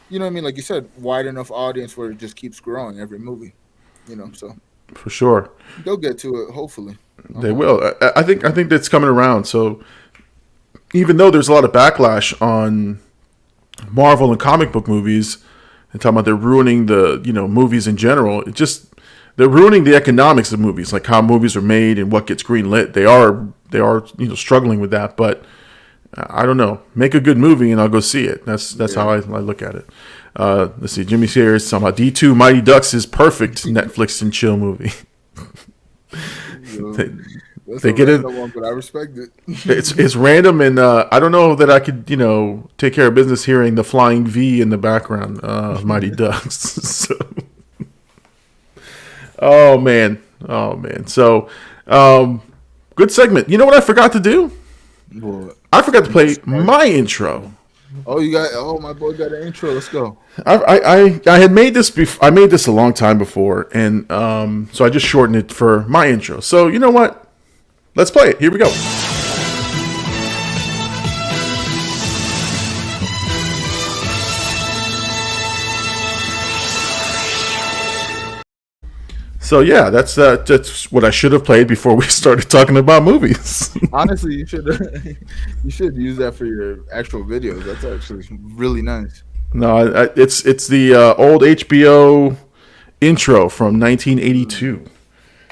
like you said, wide enough audience where it just keeps growing every movie, so. For sure. They'll get to it, hopefully. They will. I think that's coming around. So even though there's a lot of backlash on Marvel and comic book movies, and talking about they're ruining the movies in general, they're ruining the economics of movies, like how movies are made and what gets greenlit. They are struggling with that, but I don't know. Make a good movie and I'll go see it. That's how I look at it. Let's see. Jimmy here is talking about D2 Mighty Ducks is perfect Netflix and chill movie. They get it, one, but I respect it. it's random, and I don't know that I could take care of business hearing the flying V in the background of Mighty Ducks. So, oh man. So, good segment. You know what I forgot to do? What? I forgot to play my intro. Oh, my boy got an intro. Let's go. I had made this I made this a long time before, and so I just shortened it for my intro. So you know what? Let's play it. Here we go. So yeah, that's what I should have played before we started talking about movies. Honestly, you should you should use that for your actual videos. That's actually really nice. No, it's the old HBO intro from 1982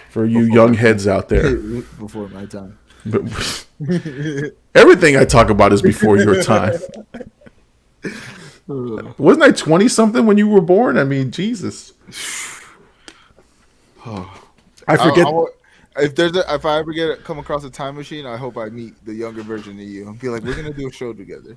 for you young heads out there. Before my time. But everything I talk about is before your time. Wasn't I 20 something when you were born? I mean, Jesus. I forget. If I ever come across a time machine, I hope I meet the younger version of you and be like, we're gonna do a show together.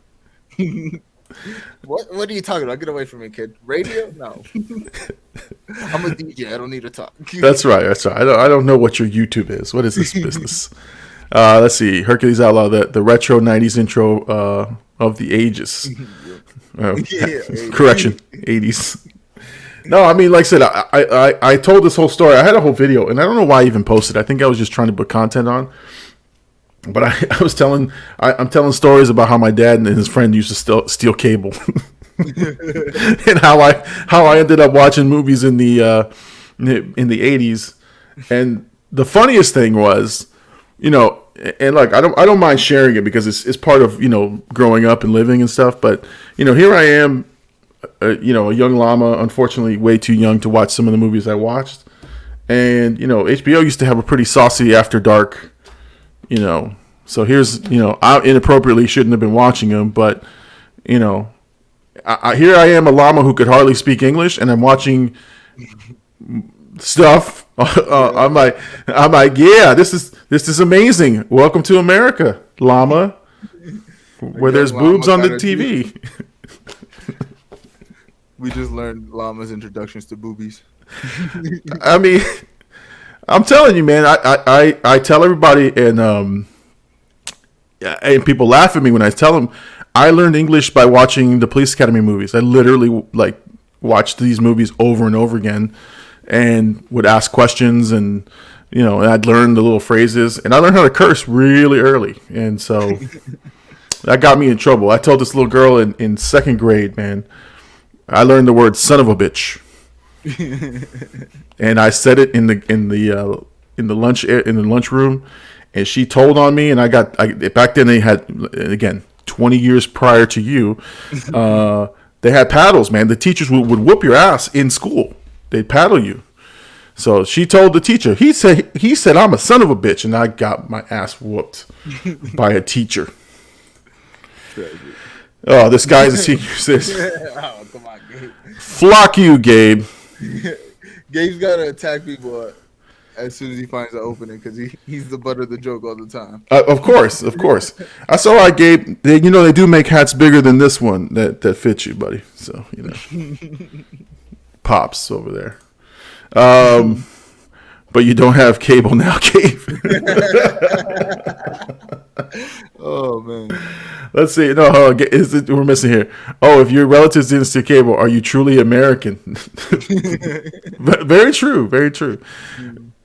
What are you talking about? Get away from me, kid. Radio? No. I'm a DJ. I don't need to talk. That's right. I don't know what your YouTube is. What is this business? Let's see. Hercules Outlaw, the retro 90s intro of the ages. Correction, 80s. No, I mean, like I said, I told this whole story. I had a whole video, and I don't know why I even posted. I think I was just trying to put content on. But I'm telling stories about how my dad and his friend used to steal cable, and how I ended up watching movies in the 80s. And the funniest thing was, and like I don't mind sharing it because it's part of growing up and living and stuff. But here I am. A young llama, unfortunately way too young to watch some of the movies I watched. And, HBO used to have a pretty saucy After Dark, So here's, I inappropriately shouldn't have been watching them, but, here I am, a llama who could hardly speak English, and I'm watching stuff. I'm like, yeah, this is amazing. Welcome to America, llama, where there's boobs on the TV. We just learned llama's introductions to boobies. I mean, I'm telling you, man. I tell everybody, and people laugh at me when I tell them I learned English by watching the Police Academy movies. I literally watched these movies over and over again, and would ask questions, and and I'd learn the little phrases, and I learned how to curse really early, and so that got me in trouble. I told this little girl in second grade, man. I learned the word "son of a bitch," and I said it in the lunchroom, and she told on me. And back then they had, again, 20 years prior to you, they had paddles, man. The teachers would whoop your ass in school. They'd paddle you. So she told the teacher. He said I'm a son of a bitch, and I got my ass whooped by a teacher. Oh, this guy's a senior citizen. Oh, come on, Gabe. Flock you, Gabe. Gabe's got to attack people as soon as he finds an opening because he's the butt of the joke all the time. Of course. That's all right, Gabe. They do make hats bigger than this one that fits you, buddy. So, Pops over there. But you don't have cable now, Gabe. Oh, man. Let's see. No, we're missing here. Oh, if your relatives didn't steal cable, are you truly American? Very true. Very true.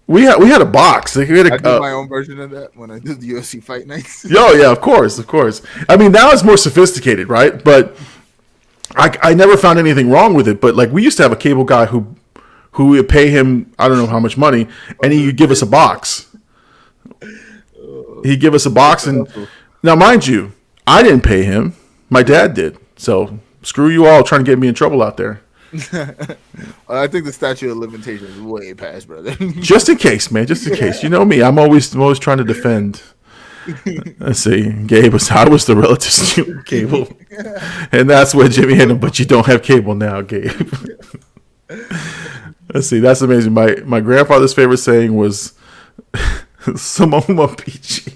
We had a box. I did my own version of that when I did the UFC fight nights. Oh, yeah, of course. I mean, now it's more sophisticated, right? But I never found anything wrong with it. But we used to have a cable guy who would pay him, I don't know how much money, and he would give us a box. He'd give us a box, and now, mind you, I didn't pay him. My dad did. So screw you all trying to get me in trouble out there. I think the statute of limitations is way past, brother. Just in case, man. Just in case. You know me. I'm always trying to defend. Let's see. Gabe I was the relative to cable. And that's where Jimmy hit him, but you don't have cable now, Gabe. Let's see. That's amazing. My grandfather's favorite saying was Samoma Peachy.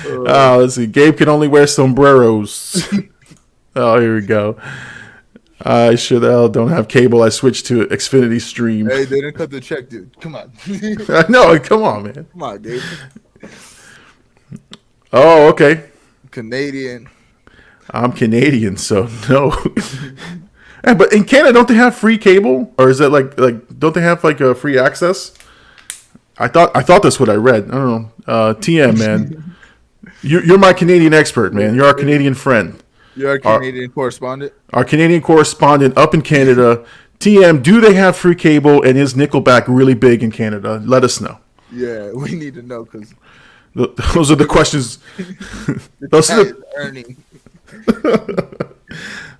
Let's see. Gabe can only wear sombreros. Oh, here we go. I sure the hell don't have cable. I switched to Xfinity Stream. Hey, they didn't cut the check, dude. Come on. No, come on, man. Come on, Gabe. Oh, okay. Canadian. I'm Canadian, so no. Hey, but in Canada, don't they have free cable, or is it like don't they have a free access? I thought that's what I read. I don't know. TM, man. You're my Canadian expert, man. You're our Canadian friend. You're a Canadian correspondent. Our Canadian correspondent up in Canada. TM, do they have free cable, and is Nickelback really big in Canada? Let us know. Yeah, we need to know because Those are the questions. Those are earning.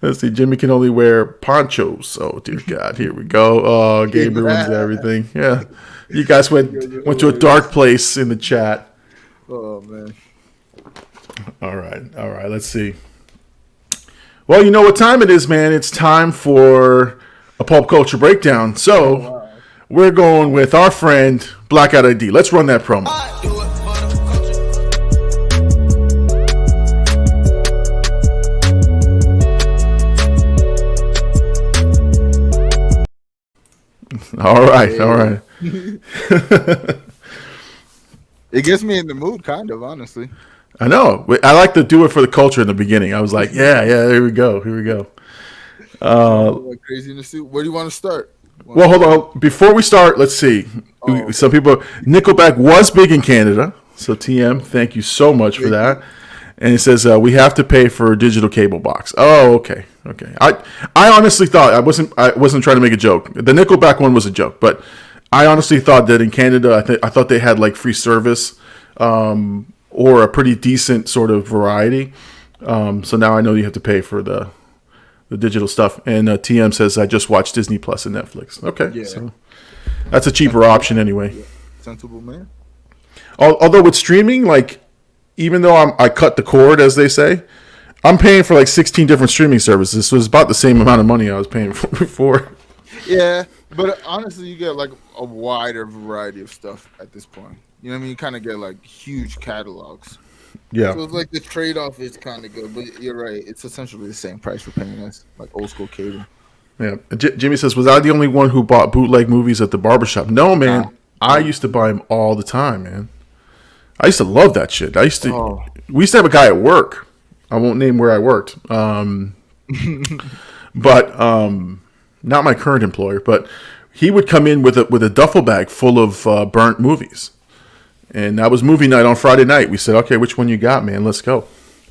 Let's see. Jimmy can only wear ponchos. Oh dear God, here we go. Oh, Gabe ruins everything. Yeah, you guys went to a dark place in the chat. Oh man. All right. Let's see. Well, you know what time it is, man. It's time for a pulp culture breakdown. So we're going with our friend Blackout ID. Let's run that promo. All right. It gets me in the mood, kind of, honestly. I know. I like to do it for the culture in the beginning. I was like, yeah, here we go. Like crazy in the suit. Where do you want to start? Well, hold on. Before we start, let's see. Okay. Some people, Nickelback was big in Canada. So TM, thank you so much for that. And it says we have to pay for a digital cable box. Oh, okay. I honestly thought I wasn't trying to make a joke. The Nickelback one was a joke, but I honestly thought that in Canada, I thought they had like free service or a pretty decent sort of variety. So now I know you have to pay for the digital stuff. And TM says I just watched Disney Plus and Netflix. Okay, Yeah. so that's a cheaper option anyway. Sensible man. Although with streaming, like even though I cut the cord, as they say, I'm paying for like 16 different streaming services. So it's about the same amount of money I was paying for before. Yeah, but honestly, you get like a wider variety of stuff at this point. You know what I mean? You kind of get like huge catalogs. Yeah. So it's like the trade-off is kind of good, but you're right. It's essentially the same price for paying us, like old school cable. Yeah. Jimmy says, was I the only one who bought bootleg movies at the barbershop? No, man. Nah. I used to buy them all the time, man. I used to love that shit. We used to have a guy at work. I won't name where I worked. But not my current employer, but he would come in with a duffel bag full of burnt movies. And that was movie night on Friday night. We said, okay, which one you got, man? Let's go.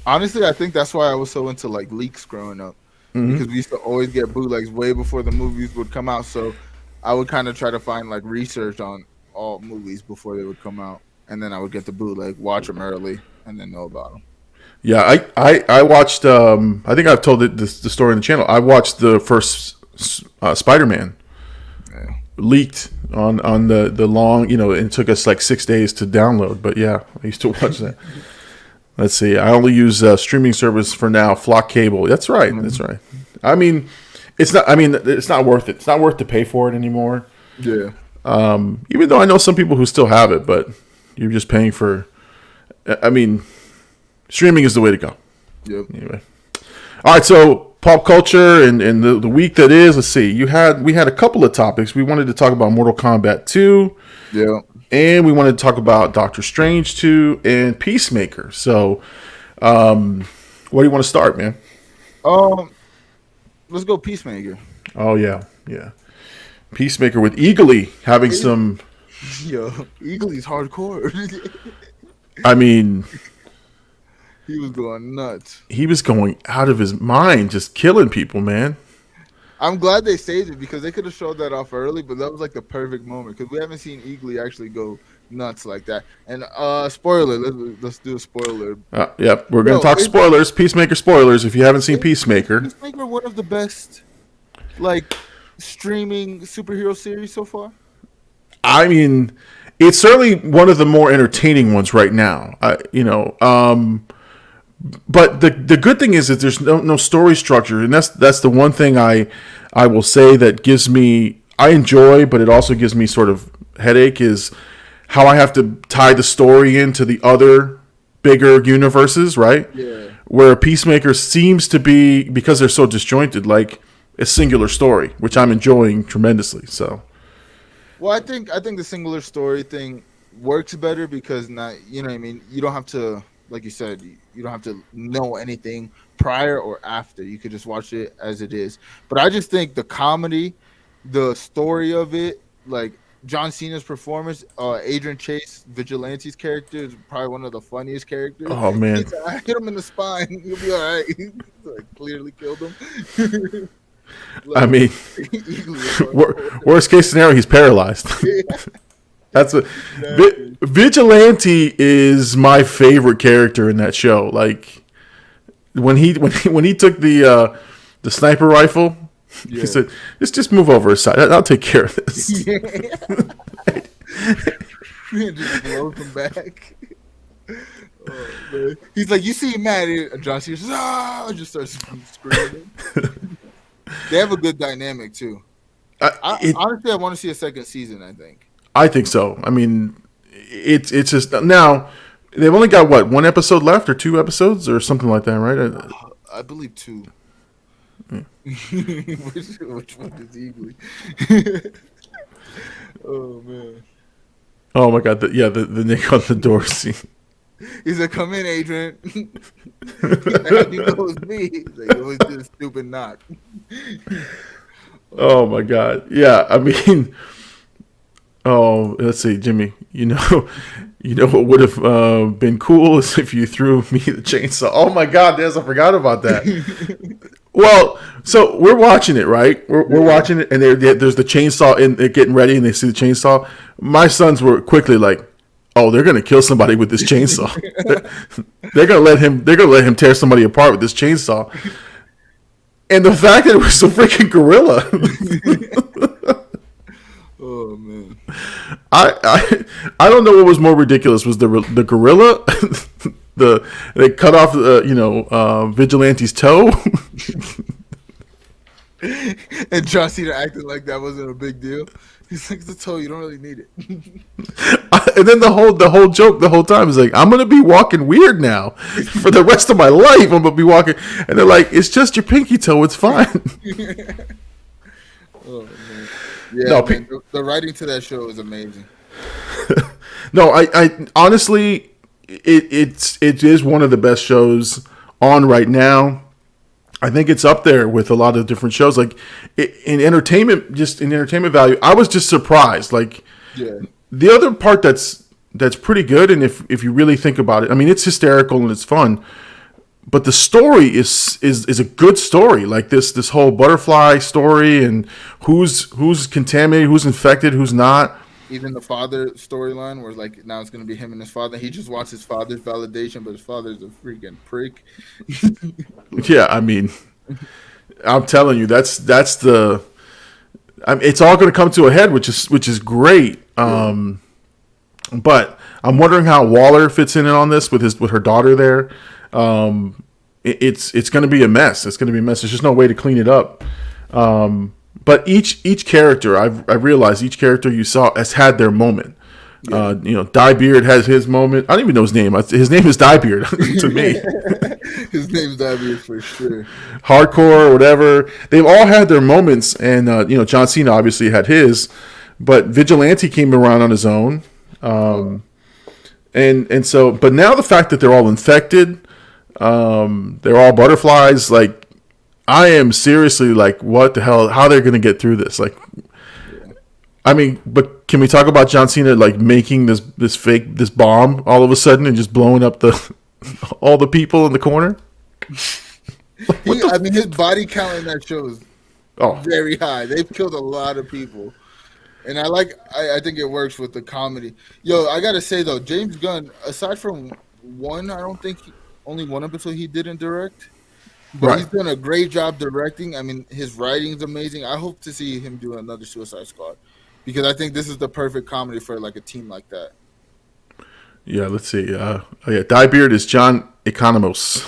Honestly, I think that's why I was so into like leaks growing up, because we used to always get bootlegs way before the movies would come out. So I would kind of try to find like research on all movies before they would come out, and then I would get the bootleg, watch them early, and then know about them. Yeah, I watched. I think I've told the story on the channel. I watched the first Spider-Man leaked on the long. It took us like 6 days to download. But yeah, I used to watch that. Let's see. I only use streaming service for now. Flock cable. That's right. That's right. I mean, it's not. I mean, it's not worth it. It's not worth to pay for it anymore. Yeah. Even though I know some people who still have it, but you're just paying for. I mean. Streaming is the way to go. Yep. Anyway. All right, so pop culture and the week that is, let's see. We had a couple of topics. We wanted to talk about Mortal Kombat 2. Yeah. And we wanted to talk about Doctor Strange 2 and Peacemaker. So, where do you want to start, man? Let's go Peacemaker. Oh, yeah. Peacemaker with Eagly having some... Yo, Eagly's hardcore. I mean... He was going nuts. He was going out of his mind, just killing people, man. I'm glad they saved it because they could have showed that off early, but that was like the perfect moment because we haven't seen Eagly actually go nuts like that. And spoiler, let's do a spoiler. Yep, we're gonna talk spoilers, Peacemaker spoilers. If you haven't seen Peacemaker, one of the best like streaming superhero series so far. I mean, it's certainly one of the more entertaining ones right now. But the good thing is that there's no story structure, and that's the one thing I will say that gives me I enjoy, but it also gives me sort of headache is how I have to tie the story into the other bigger universes, right? Yeah. Where Peacemaker seems to be, because they're so disjointed, like a singular story, which I'm enjoying tremendously. So, well, I think the singular story thing works better because not, you know what I mean, you don't have to, like you said, you don't have to know anything prior or after. You could just watch it as it is. But I just think the comedy, the story of it, like John Cena's performance, Adrian Chase, Vigilante's character, is probably one of the funniest characters. Oh man, He said, I hit him in the spine. You'll be all right. Like, clearly killed him. I mean, Easily, worst case scenario, he's paralyzed. That's a Vigilante is my favorite character in that show. Like when he took the sniper rifle, he said, "Just move over a side. I'll take care of this." Just blows him back. Oh, man. He's like, "You seem mad." And John Cena says, "Ah!" Just starts screaming. They have a good dynamic too. Honestly, I want to see a second season. I think so. I mean, it's just now they've only got what, one episode left or two episodes or something like that, right? I believe two. Yeah. which one is easily? Oh man! Oh my god! The Nick on the door scene. He's like, "Come in, Adrian." Like, you know it's me. He's like, "It was just a stupid knock." Oh my god! Yeah, I mean, oh, let's see, Jimmy. You know what would have been cool is if you threw me the chainsaw. Oh my god! I forgot about that. Well, so we're watching it, right? We're watching it, and there's the chainsaw, and they're getting ready, and they see the chainsaw. My sons were quickly like, "Oh, they're gonna kill somebody with this chainsaw. They're gonna let him tear somebody apart with this chainsaw." And the fact that it was a freaking gorilla. Oh man! I don't know what was more ridiculous. Was the gorilla? They cut off Vigilante's toe. And John Cena acted like that wasn't a big deal. He's like, "It's a toe. You don't really need it." And then the whole joke the whole time is like, "I'm gonna be walking weird now for the rest of my life. I'm gonna be walking," and they're like, "It's just your pinky toe. It's fine." Oh man! Yeah, No, man, the writing to that show is amazing. No, I honestly, it is one of the best shows on right now. I think it's up there with a lot of different shows. Like in entertainment value, I was just surprised. Like the other part that's pretty good, and if you really think about it, I mean, it's hysterical and it's fun. But the story is a good story. Like this whole butterfly story and who's contaminated, who's infected, who's not. Even the father storyline, where like now it's gonna be him and his father. He just wants his father's validation, but his father's a freaking prick. Yeah, I mean, I'm telling you, it's all going to come to a head, which is great. But I'm wondering how Waller fits in on this with her daughter there. It's going to be a mess. It's going to be a mess. There's just no way to clean it up. But each character, I've realized each character you saw has had their moment. Yeah. Diebeard has his moment. I don't even know his name. His name is Diebeard to me. His name's Diebeard for sure. Hardcore or whatever. They've all had their moments, and John Cena obviously had his, but Vigilante came around on his own. And so, but now the fact that they're all infected, they're all butterflies. Like, I am seriously like, what the hell? How they're gonna get through this? Like, I mean, but can we talk about John Cena like making this bomb all of a sudden and just blowing up all the people in the corner? His body count in that show is very high. They've killed a lot of people, and I think it works with the comedy. Yo, I gotta say though, James Gunn, aside from one, I don't think only one episode he didn't direct, but he's done a great job directing. I mean, his writing's amazing. I hope to see him do another Suicide Squad, because I think this is the perfect comedy for like a team like that. Yeah, let's see. Diebeard is John Economos.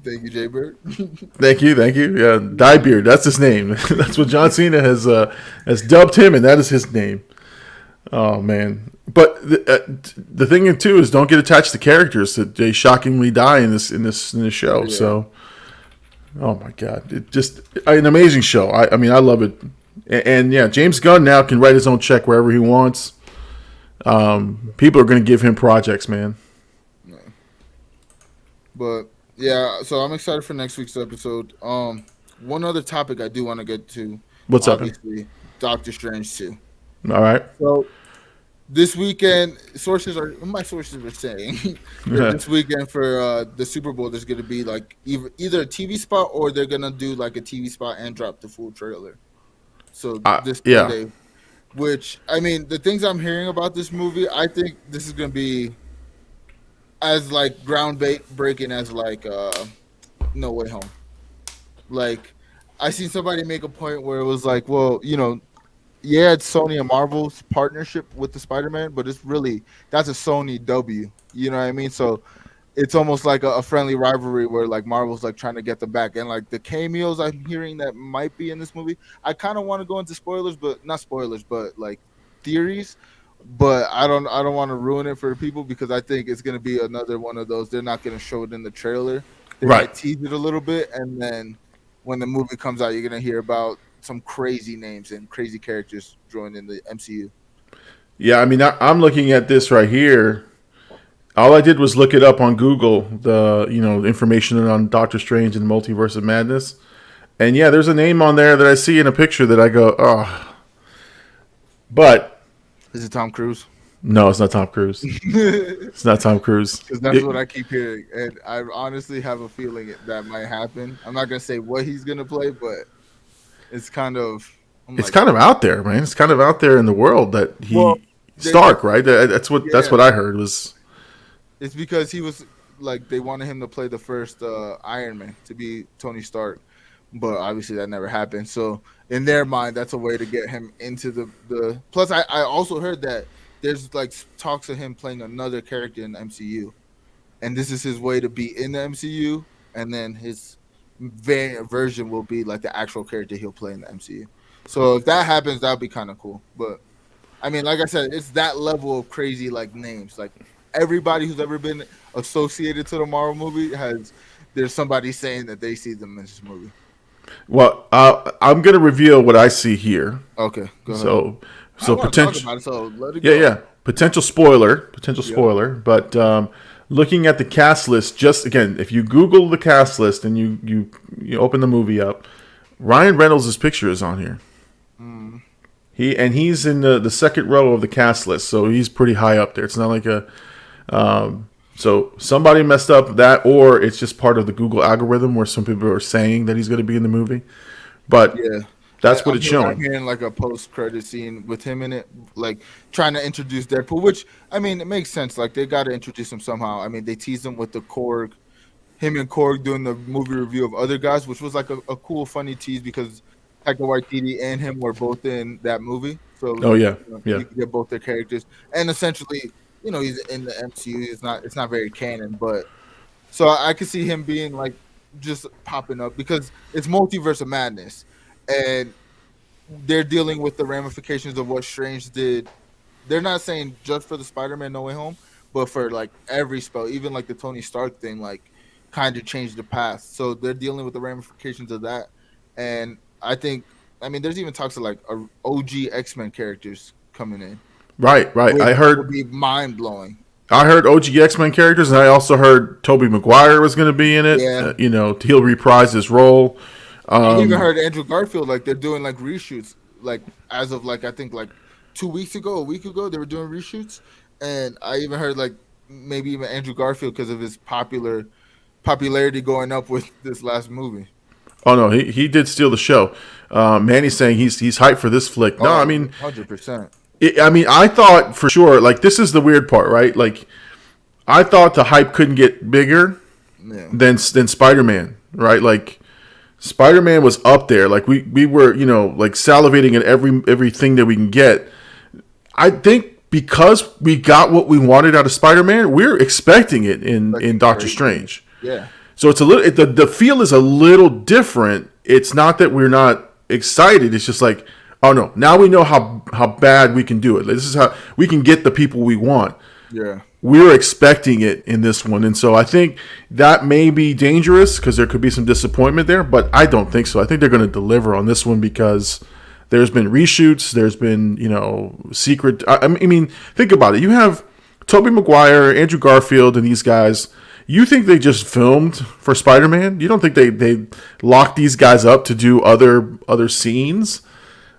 Thank you, Jay Bird. Thank you. Yeah, Diebeard, that's his name. That's what John Cena has dubbed him, and that is his name. Oh man! But the thing too is, don't get attached to characters that they shockingly die in this show. Yeah. So, oh my god, it just an amazing show. I mean, I love it. And yeah, James Gunn now can write his own check wherever he wants. People are going to give him projects, man. No. But yeah, so I'm excited for next week's episode. One other topic I do want to get to What's up? obviously Doctor Strange 2. All right. So this weekend, my sources are saying that this weekend for the Super Bowl, there's going to be like either a TV spot or they're going to do like a TV spot and drop the full trailer. So this yeah. Sunday, which I mean, the things I'm hearing about this movie, I think this is going to be as like breaking as like No Way Home. Like I seen somebody make a point where it was like, well, yeah, it's Sony and Marvel's partnership with the Spider-Man, but that's a Sony W. You know what I mean? So it's almost like a friendly rivalry where like Marvel's like trying to get them back, and like the cameos I'm hearing that might be in this movie. I kind of want to go into spoilers, but not spoilers, but like theories. But I don't want to ruin it for people because I think it's gonna be another one of those. They're not gonna show it in the trailer. They might tease it a little bit, and then when the movie comes out, you're gonna hear about some crazy names and crazy characters joining the MCU. Yeah, I mean, I'm looking at this right here. All I did was look it up on Google, the information on Doctor Strange and the Multiverse of Madness, and yeah, there's a name on there that I see in a picture that I go, oh. But is it Tom Cruise? No, it's not Tom Cruise. It's not Tom Cruise. Because that's what I keep hearing, and I honestly have a feeling that might happen. I'm not gonna say what he's gonna play, but it's kind of kind of out there, man. It's kind of out there in the world that Stark, right? That's what I heard was. It's because he was like they wanted him to play the first Iron Man to be Tony Stark, but obviously that never happened. So in their mind, that's a way to get him into the. Plus, I also heard that there's like talks of him playing another character in the MCU, and this is his way to be in the MCU, and then his variant version will be like the actual character he'll play in the MCU. So if that happens, that'd be kind of cool. But I mean, like I said, it's that level of crazy like names. Like everybody who's ever been associated to the Marvel movie there's somebody saying that they see them in this movie. Well, I'm gonna reveal what I see here. Okay, go ahead. So potential. So let it go. Yeah. Potential spoiler. But looking at the cast list, just again, if you Google the cast list and you open the movie up, Ryan Reynolds' picture is on here. Mm. He's in the second row of the cast list, so he's pretty high up there. It's not like so somebody messed up that, or it's just part of the Google algorithm where some people are saying that he's going to be in the movie. But yeah. That's what it's showing. I'm hearing like a post-credit scene with him in it, like trying to introduce Deadpool, which, I mean, it makes sense. Like, they got to introduce him somehow. I mean, they teased him with him and Korg doing the movie review of Other Guys, which was like a cool, funny tease because Taika Waititi and him were both in that movie. So, you could get both their characters. And essentially, he's in the MCU. It's not very canon, but so I could see him being like just popping up because it's Multiverse of Madness. And they're dealing with the ramifications of what Strange did. They're not saying just for the Spider-Man No Way Home, but for like every spell, even like the Tony Stark thing, like kind of changed the past. So they're dealing with the ramifications of that. And I mean, there's even talks of like OG X-Men characters coming in. Right. I heard would be mind blowing. I heard OG X-Men characters, and I also heard Tobey Maguire was going to be in it. Yeah. He'll reprise his role. I even heard Andrew Garfield, like they're doing like reshoots, like as of like I think like a week ago, they were doing reshoots, and I even heard like maybe even Andrew Garfield because of his popularity going up with this last movie. Oh no, he did steal the show. Manny's saying he's hyped for this flick. No, I mean 100%. I thought for sure. Like this is the weird part, right? Like I thought the hype couldn't get bigger than Spider-Man, right? Like. Spider-Man was up there. Like we were, like salivating at everything that we can get. I think because we got what we wanted out of Spider-Man, we're expecting it in Doctor Strange. Yeah. So it's a little the feel is a little different. It's not that we're not excited. It's just like, oh no, now we know how bad we can do it. This is how we can get the people we want. Yeah. We're expecting it in this one. And so I think that may be dangerous because there could be some disappointment there, but I don't think so. I think they're going to deliver on this one because there's been reshoots. There's been, secret. I mean, think about it. You have Tobey Maguire, Andrew Garfield, and these guys. You think they just filmed for Spider-Man? You don't think they locked these guys up to do other scenes?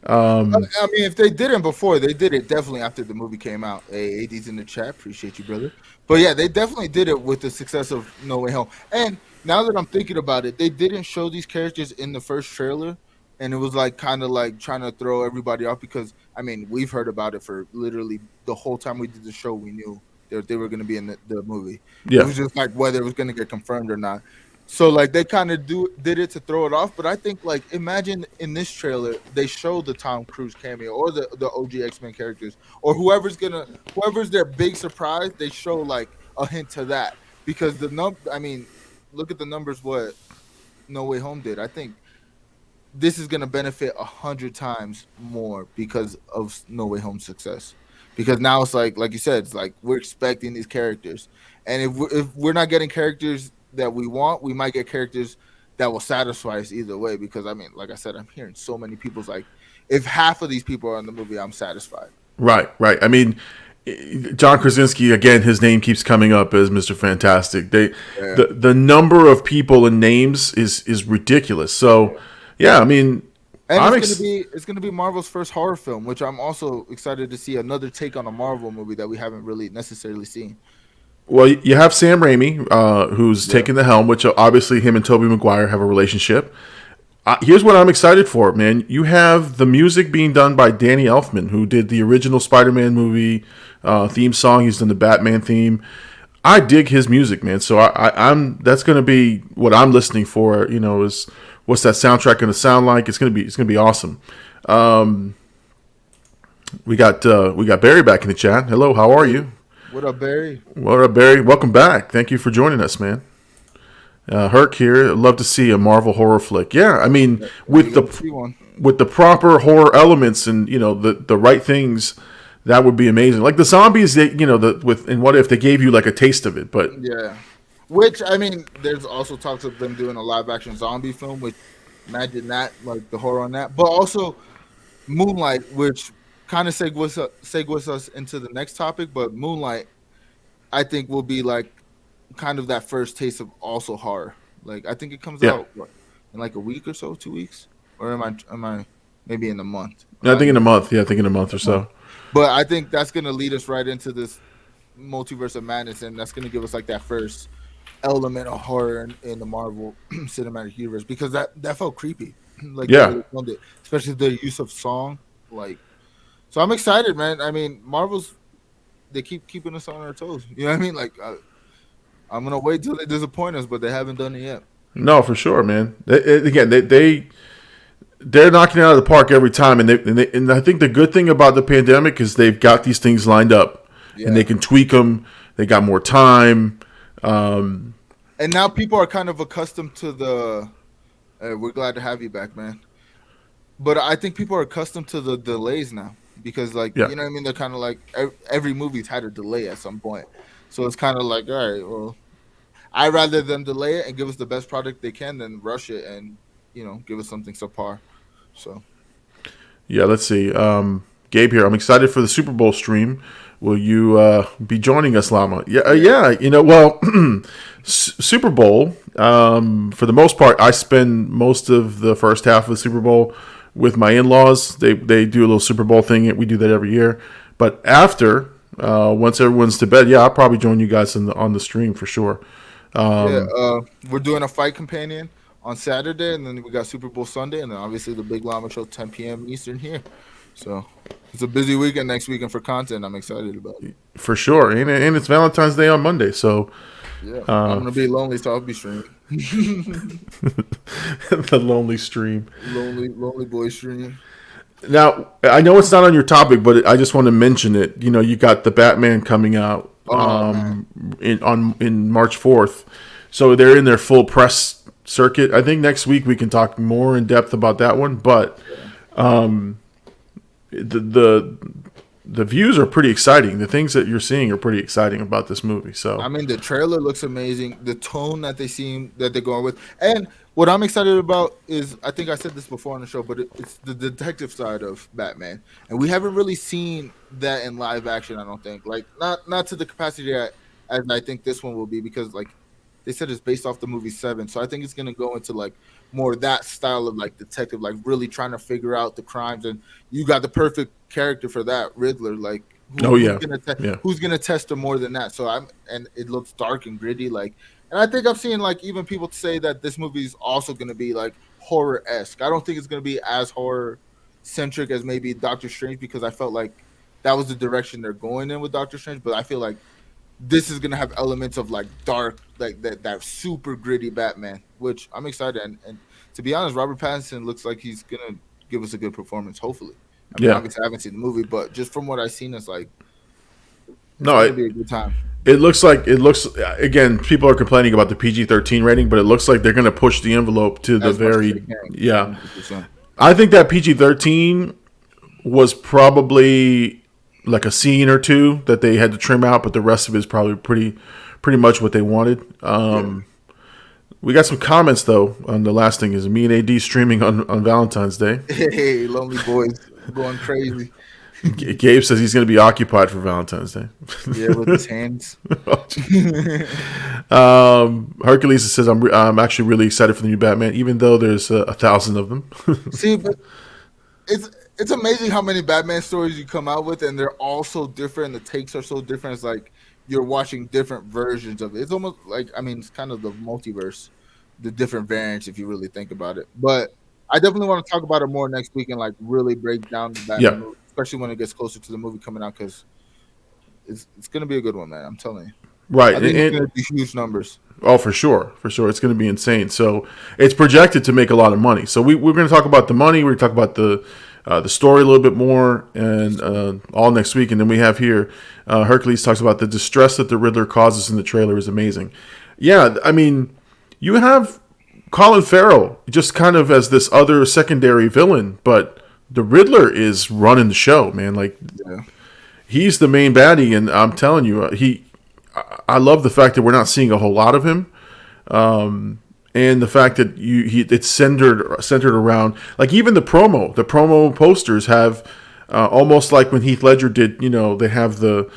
I mean, if they didn't before, they did it definitely after the movie came out. Hey, AD's in the chat. Appreciate you, brother. But yeah, they definitely did it with the success of No Way Home. And now that I'm thinking about it, they didn't show these characters in the first trailer. And it was like kind of like trying to throw everybody off because, I mean, we've heard about it for literally the whole time we did the show. We knew they were going to be in the movie. Yeah. It was just like whether it was going to get confirmed or not. So like they kind of did it to throw it off, but I think like imagine in this trailer they show the Tom Cruise cameo or the OG X-Men characters or whoever's their big surprise, they show like a hint to that because I mean, look at the numbers what No Way Home did. I think this is gonna benefit 100 times more because of No Way Home's success. Because now it's like you said, it's like we're expecting these characters, and if we're not getting characters that we want, we might get characters that will satisfy us either way. Because I mean, like I said, I'm hearing so many people's like, if half of these people are in the movie, I'm satisfied. Right. I mean, John Krasinski again. His name keeps coming up as Mr. Fantastic. The number of people and names is ridiculous. So yeah, I mean. And it's gonna be Marvel's first horror film, which I'm also excited to see another take on a Marvel movie that we haven't really necessarily seen. Well, you have Sam Raimi, who's taking the helm, which obviously him and Tobey Maguire have a relationship. Here's what I'm excited for, man. You have the music being done by Danny Elfman, who did the original Spider-Man movie theme song. He's done the Batman theme. I dig his music, man. So I'm that's going to be what I'm listening for. You know, is what's that soundtrack going to sound like? It's going to be awesome. We got Barry back in the chat. Hello, how are you? What up, Barry? What up, Barry? Welcome back. Thank you for joining us, man. Herc here. Love to see a Marvel horror flick. Yeah, I mean, with the proper horror elements and the right things, that would be amazing. Like the zombies, and what if they gave you like a taste of it? But yeah, which I mean, there's also talks of them doing a live action zombie film. Which imagine that, like the horror on that, but also Moonlight, which kind of segues us into the next topic. But Moonlight, I think, will be like kind of that first taste of also horror. Like I think it comes out in like a week or so, 2 weeks, or am I maybe in a month? I think in a month. Yeah, I think in a month or so. But I think that's gonna lead us right into this multiverse of madness, and that's gonna give us like that first element of horror in the Marvel cinematic universe because that felt creepy. Like especially the use of song. Like, so I'm excited, man. I mean, they keep keeping us on our toes. You know what I mean? Like. I'm gonna wait till they disappoint us, but they haven't done it yet. No, for sure, man. They're knocking it out of the park every time, and I think the good thing about the pandemic is they've got these things lined up, and they can tweak them. They got more time, and now people are kind of accustomed to the. We're glad to have you back, man. But I think people are accustomed to the delays now because, you know what I mean. They're kind of like every movie's had a delay at some point. So it's kind of like, all right, well, I'd rather them delay it and give us the best product they can than rush it and, give us something subpar. So. Yeah, let's see. Gabe here. I'm excited for the Super Bowl stream. Will you be joining us, Llama? Yeah. Well, Super Bowl, for the most part, I spend most of the first half of the Super Bowl with my in-laws. They do a little Super Bowl thing. We do that every year. But after... once everyone's to bed, I'll probably join you guys on the stream for sure. We're doing a fight companion on Saturday, and then we got Super Bowl Sunday, and then obviously the Big Llama Show 10 p.m. Eastern here. So it's a busy weekend next weekend for content. I'm excited about it. For sure, and it's Valentine's Day on Monday, so I'm gonna be lonely, so I'll be streaming. The lonely stream, lonely boy stream. Now, I know it's not on your topic, but I just want to mention it. You got the Batman coming out in March 4th. So they're in their full press circuit. I think next week we can talk more in depth about that one. But the views are pretty exciting. The things that you're seeing are pretty exciting about this movie. So I mean, the trailer looks amazing. The tone that they're going with, and what I'm excited about is, I think I said this before on the show, but it's the detective side of Batman, and we haven't really seen that in live action. I don't think, like not to the capacity as I think this one will be, because like they said it's based off the movie Seven. So I think it's gonna go into like more that style of like detective, like really trying to figure out the crimes. And you got the perfect character for that, Riddler. Like Oh yeah, yeah. who's gonna test him more than that? So and it looks dark and gritty, like. And I think I've seen like even people say that this movie is also gonna be like horror-esque. I don't think it's gonna be as horror centric as maybe Doctor Strange, because I felt like that was the direction they're going in with Doctor Strange. But I feel like this is gonna have elements of like dark, like that super gritty Batman, which I'm excited. And to be honest, Robert Pattinson looks like he's gonna give us a good performance. Hopefully, I mean, obviously I haven't seen the movie, but just from what I've seen, it's like gonna be a good time. It looks again. People are complaining about the PG-13 rating, but it looks like they're going to push the envelope to the very 100%. I think that PG-13 was probably like a scene or two that they had to trim out, but the rest of it is probably pretty much what they wanted. We got some comments though on the last thing is me and AD streaming on Valentine's Day. Hey, lonely boys going crazy. Gabe says he's going to be occupied for Valentine's Day. Yeah, with his hands. Hercules says I'm actually really excited for the new Batman, even though there's 1,000 of them. See, but it's amazing how many Batman stories you come out with, and they're all so different. The takes are so different. It's like you're watching different versions of it. It's almost like, I mean, it's kind of the multiverse, the different variants if you really think about it. But I definitely want to talk about it more next week and like really break down the Batman movie, especially when it gets closer to the movie coming out, because it's going to be a good one, man. I'm telling you. Right. I think it's going to be huge numbers. Oh, for sure. For sure. It's going to be insane. So it's projected to make a lot of money. So we're going to talk about the money. We're going to talk about the story a little bit more and all next week. And then we have here, Hercules talks about the distress that the Riddler causes in the trailer is amazing. Yeah, I mean, you have Colin Farrell just kind of as this other secondary villain, but the Riddler is running the show, man. Like, he's the main baddie, and I'm telling you, I love the fact that we're not seeing a whole lot of him, and the fact that it's centered around, like, even the promo posters have almost like when Heath Ledger did. You know, they have the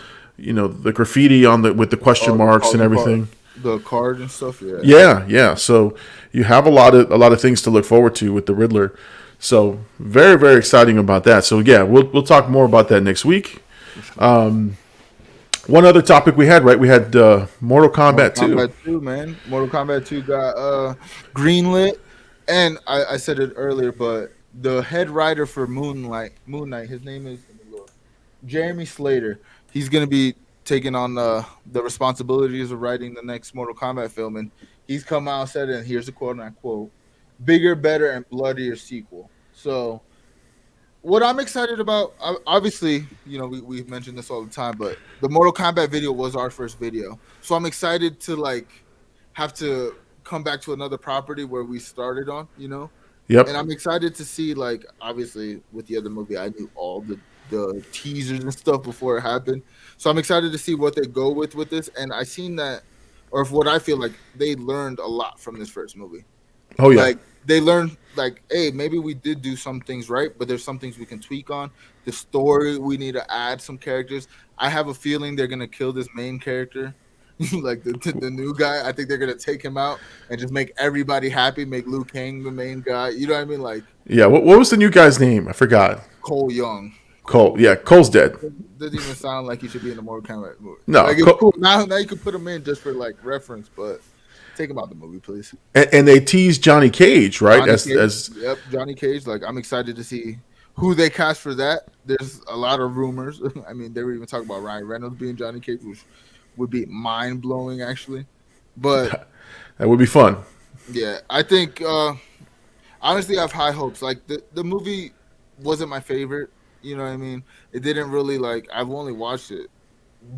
graffiti on with the question marks and everything. The card and stuff, yeah. So you have a lot of things to look forward to with the Riddler. So very, very exciting about that. So yeah, we'll talk more about that next week. One other topic we had, right? We had Mortal Kombat 2. Mortal Kombat 2, man. Mortal Kombat 2 got greenlit, and I said it earlier, but the head writer for Moon Knight, his name is Jeremy Slater. He's gonna be taking on the responsibilities of writing the next Mortal Kombat film, and he's come out and said, and here's a quote, and I quote, "Bigger, better, and bloodier sequel." So what I'm excited about, obviously, we mentioned this all the time, but the Mortal Kombat video was our first video. So I'm excited to like have to come back to another property where we started on, Yep. And I'm excited to see, like, obviously with the other movie, I knew all the teasers and stuff before it happened. So I'm excited to see what they go with this. And I seen that, or what I feel like they learned a lot from this first movie. Oh yeah. Like, they learned, like, hey, maybe we did do some things right, but there's some things we can tweak on. The story, we need to add some characters. I have a feeling they're gonna kill this main character, like the new guy. I think they're gonna take him out and just make everybody happy. Make Liu Kang the main guy. You know what I mean? Like, yeah. What was the new guy's name? I forgot. Cole Young. Cole. Yeah, Cole's dead. Doesn't even sound like he should be in the Mortal Kombat movie. No, like, it's cool. Now you can put him in just for like reference, but take him out the movie, please. And they teased Johnny Cage, right? Yep, Johnny Cage. Like, I'm excited to see who they cast for that. There's a lot of rumors. I mean, they were even talking about Ryan Reynolds being Johnny Cage, which would be mind blowing, actually. But that would be fun. Yeah, I think honestly, I have high hopes. Like, the movie wasn't my favorite. You know what I mean? It didn't really, like, I've only watched it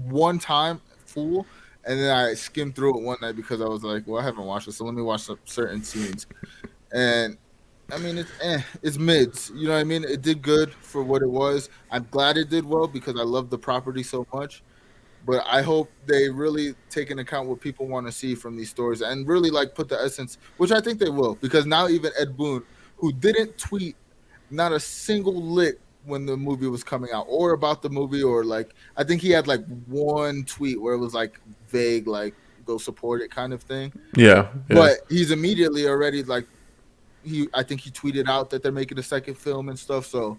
one time full, and then I skimmed through it one night because I was like, well, I haven't watched it, so let me watch some certain scenes. And I mean, it's mids. You know what I mean? It did good for what it was. I'm glad it did well because I love the property so much. But I hope they really take into account what people want to see from these stories and really, like, put the essence, which I think they will, because now even Ed Boon, who didn't tweet not a single lick when the movie was coming out or about the movie, or like, I think he had like one tweet where it was like vague, like, go support it kind of thing. Yeah, yeah. But he's immediately already like I think he tweeted out that they're making a second film and stuff. So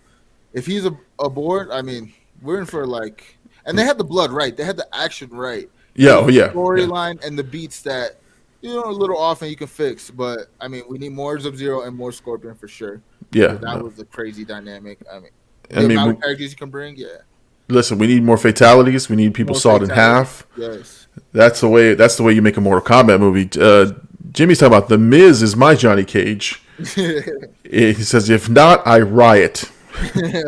if he's aboard, I mean, we're in for like, and they had the blood right, they had the action right, Yeah, oh, yeah. storyline and the beats that a little off and you can fix. But I mean, we need more Sub-Zero and more Scorpion for sure. Yeah, that was a crazy dynamic. I mean, I mean, amount of characters you can bring, listen, we need more fatalities. We need people sawed in half. Yes, that's the way. That's the way you make a Mortal Kombat movie. Jimmy's talking about The Miz is my Johnny Cage. He says, if not, I riot.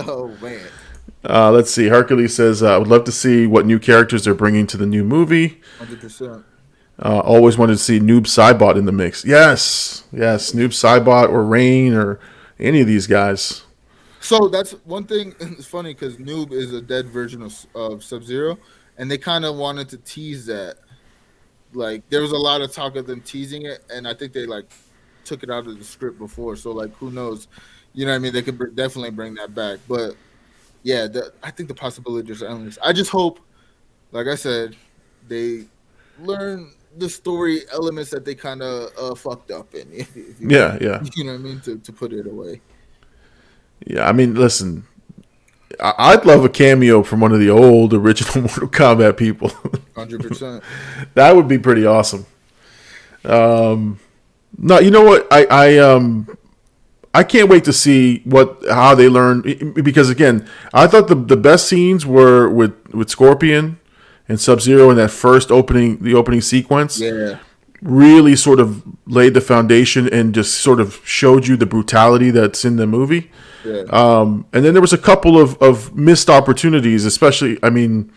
Oh man. Let's see. Hercules says, I would love to see what new characters they're bringing to the new movie. 100%. Always wanted to see Noob Saibot in the mix. Yes, Noob Saibot or Rain or any of these guys. So that's one thing. It's funny because Noob is a dead version of Sub-Zero, and they kind of wanted to tease that. Like there was a lot of talk of them teasing it, and I think they like took it out of the script before. So like, who knows? You know what I mean? They could definitely bring that back. But yeah, I think the possibilities are endless. I just hope, like I said, they learn the story elements that they kind of fucked up in. Yeah. You know what I mean? To put it away. Yeah, I mean, listen, I'd love a cameo from one of the old original Mortal Kombat people. 100%. That would be pretty awesome. No, you know what? I can't wait to see how they learn, because again, I thought the best scenes were with Scorpion and Sub-Zero in that first opening sequence. Yeah. Really sort of laid the foundation and just sort of showed you the brutality that's in the movie. Yeah. And then there was a couple of missed opportunities, especially, I mean,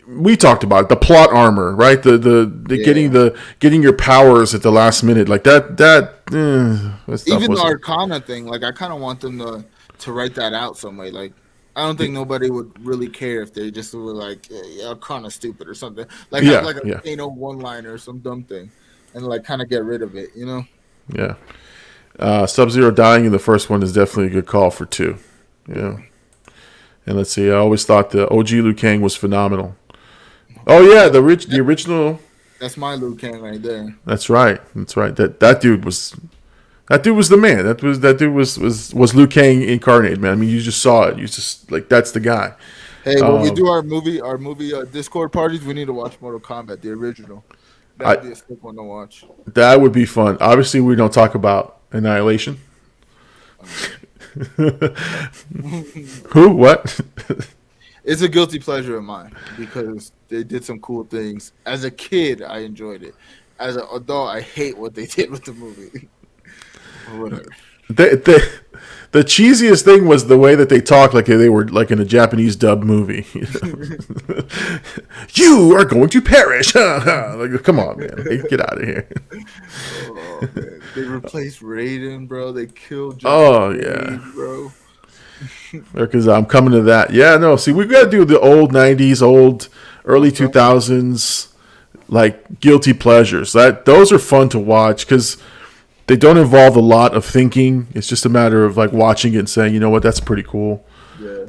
we talked about it, the plot armor, right? The getting your powers at the last minute, like that even the Arcana thing, like I kind of want them to write that out some way. Like I don't think nobody would really care if they just were like, yeah, Arcana's stupid or something. Like have like a Kano one-liner or some dumb thing, and like kind of get rid of it, you know? Yeah. Sub-Zero dying in the first one is definitely a good call for 2. Yeah. And let's see, I always thought the OG Liu Kang was phenomenal. Oh yeah, the original. That's my Liu Kang right there. That's right. That dude was the man. That dude was Liu Kang incarnated, man. I mean, you just saw it. You just like that's the guy. Hey, when we do our movie Discord parties, we need to watch Mortal Kombat, the original. That'd be a sick one to watch. That would be fun. Obviously, we don't talk about Annihilation. Who? What? It's a guilty pleasure of mine because they did some cool things. As a kid, I enjoyed it. As an adult, I hate what they did with the movie. Or whatever. The cheesiest thing was the way that they talked like they were like in a Japanese dub movie. You are going to perish. Like, come on, man. Hey, get out of here. Oh, man. They replaced Raiden, bro. They killed Raiden, bro. Because I'm coming to that. Yeah, no. See, we've got to do the old 90s, early 2000s, like guilty pleasures. Those are fun to watch because they don't involve a lot of thinking. It's just a matter of like watching it and saying, you know what, that's pretty cool. Yeah.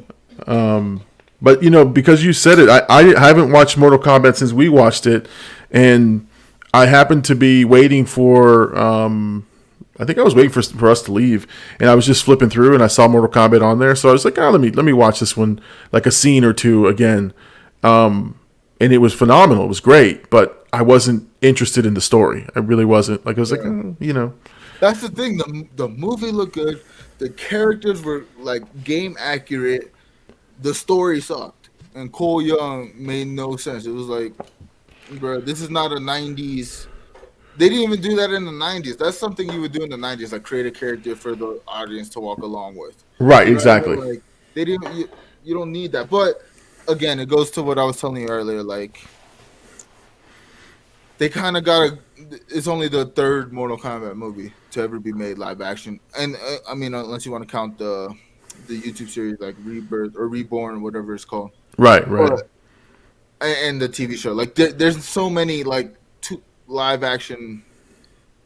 But because you said it, I haven't watched Mortal Kombat since we watched it, and I happened to be waiting for. I think I was waiting for us to leave, and I was just flipping through, and I saw Mortal Kombat on there, so I was like, let me watch this one, like a scene or two again. And it was phenomenal. It was great, but I wasn't interested in the story. I really wasn't. Like I was like, That's the thing. The movie looked good. The characters were like game accurate. The story sucked, and Cole Young made no sense. It was like, bro, this is not a '90s. They didn't even do that in the '90s. That's something you would do in the '90s, like create a character for the audience to walk along with. Right, exactly. Like they didn't. You don't need that. But again, it goes to what I was telling you earlier. Like they kind of got it's only the third Mortal Kombat movie to ever be made live action, and I mean, unless you want to count the YouTube series like Rebirth or Reborn, whatever it's called. Right. And the TV show. Like there's so many like live action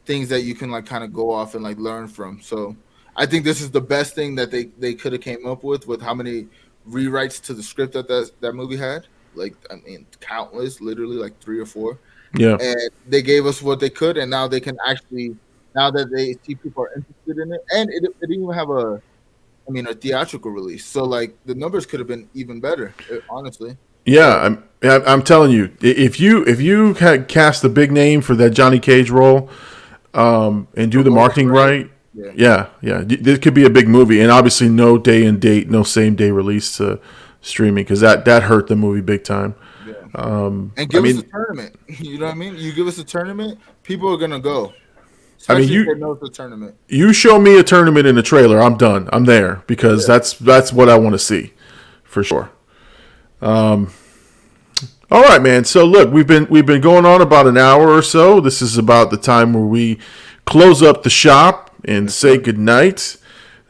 things that you can like kind of go off and like learn from. So I think this is the best thing that they could have came up with how many rewrites to the script that movie had. Like I mean, countless, literally like 3 or 4. Yeah. and they gave us what they could, and now they can actually, now that they see people are interested in it, and it didn't even have a theatrical release. So like the numbers could have been even better, honestly. Yeah, I'm telling you, if you had cast a big name for that Johnny Cage role, and do the marketing right, yeah, this could be a big movie. And obviously, no day and date, no same day release to streaming, because that hurt the movie big time. Yeah. And give us a tournament. You know what I mean? You give us a tournament, people are gonna go. Especially if they know it's a tournament. You show me a tournament in a trailer, I'm done. I'm there, because that's what I want to see, for sure. All right, man. So look, we've been going on about an hour or so. This is about the time where we close up the shop and say goodnight.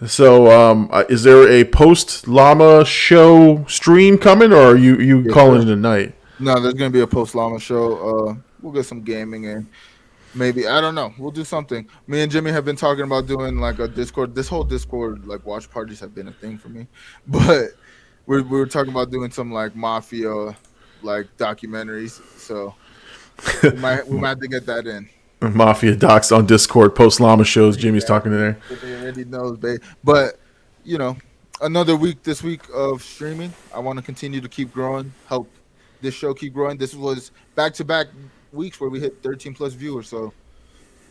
So, is there a post Llama show stream coming, or are you calling it a night? No, there's gonna be a post Llama show. We'll get some gaming in. Maybe, I don't know. We'll do something. Me and Jimmy have been talking about doing like a Discord. This whole Discord like watch parties have been a thing for me, but we were talking about doing some like mafia like documentaries. So we might have to get that in. Mafia docs on Discord, post Llama shows. Jimmy's talking in there. He already knows, babe. But another week this week of streaming. I want to continue to keep growing. Help this show keep growing. This was back-to-back weeks where we hit 13 plus viewers. So,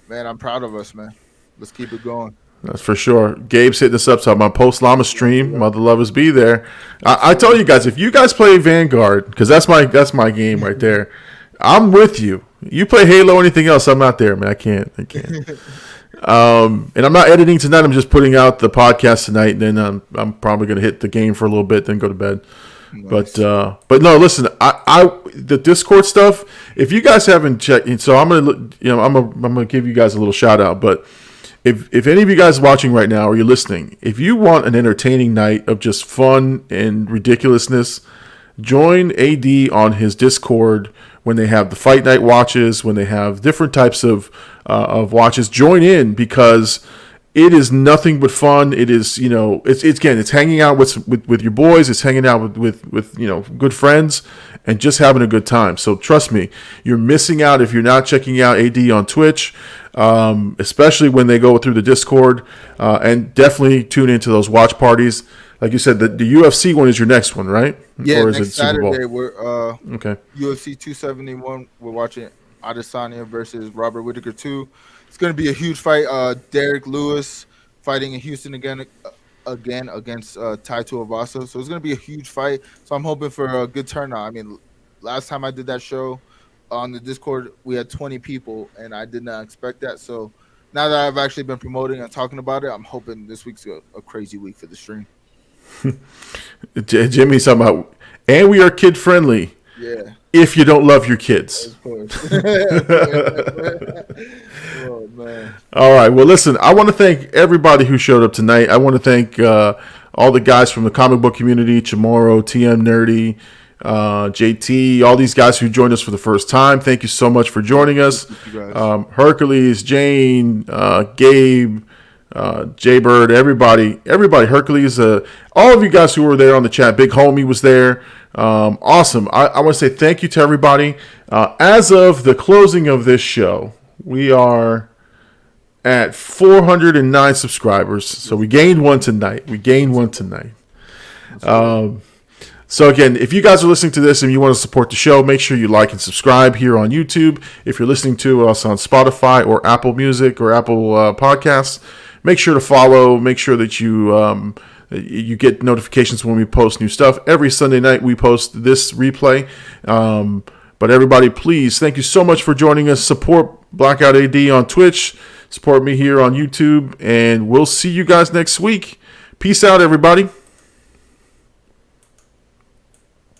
man, I'm proud of us, man. Let's keep it going. That's for sure. Gabe's hitting us up to my post Llama stream. Mother lovers be there. I tell you guys, if you guys play Vanguard, because that's my game right there, I'm with you. You play Halo or anything else, I'm not there, man. I can't. And I'm not editing tonight. I'm just putting out the podcast tonight, and then I'm probably gonna hit the game for a little bit, then go to bed. Nice. But no, listen, I the Discord stuff. If you guys haven't checked, so I'm gonna give you guys a little shout out. But if any of you guys watching right now or you're listening, if you want an entertaining night of just fun and ridiculousness, join AD on his Discord when they have the fight night watches, when they have different types of watches. Join in, because it is nothing but fun. It is, it's hanging out with your boys. It's hanging out with good friends and just having a good time. So trust me, you're missing out if you're not checking out AD on Twitch, especially when they go through the Discord, and definitely tune into those watch parties. Like you said, the UFC one is your next one, right? Yeah, or is next it Super Bowl? Saturday we're okay. UFC 271. We're watching Adesanya versus Robert Whittaker 2. It's going to be a huge fight. Derek Lewis fighting in Houston again against Tai Tuivasa. So it's going to be a huge fight. So I'm hoping for a good turnout. I mean, last time I did that show on the Discord, we had 20 people, and I did not expect that. So now that I've actually been promoting and talking about it, I'm hoping this week's a crazy week for the stream. Jimmy's talking about, and we are kid friendly. Yeah. If you don't love your kids. Of course. Oh, man. All right. Well, listen, I want to thank everybody who showed up tonight. I want to thank all the guys from the comic book community, Chamorro, TM Nerdy, JT, all these guys who joined us for the first time. Thank you so much for joining us. Hercules, Jane, Gabe, Jaybird, everybody, Hercules, all of you guys who were there on the chat. Big Homie was there. Awesome. I want to say thank you to everybody. As of the closing of this show, we are at 409 subscribers. So we gained one tonight. So again, if you guys are listening to this and you want to support the show, make sure you like and subscribe here on YouTube. If you're listening to us on Spotify or Apple Music or Apple Podcasts, make sure to follow. Make sure that you get notifications when we post new stuff. Every Sunday night we post this replay. But everybody, please, thank you so much for joining us. Support Blackout AD on Twitch. Support me here on YouTube. And we'll see you guys next week. Peace out, everybody.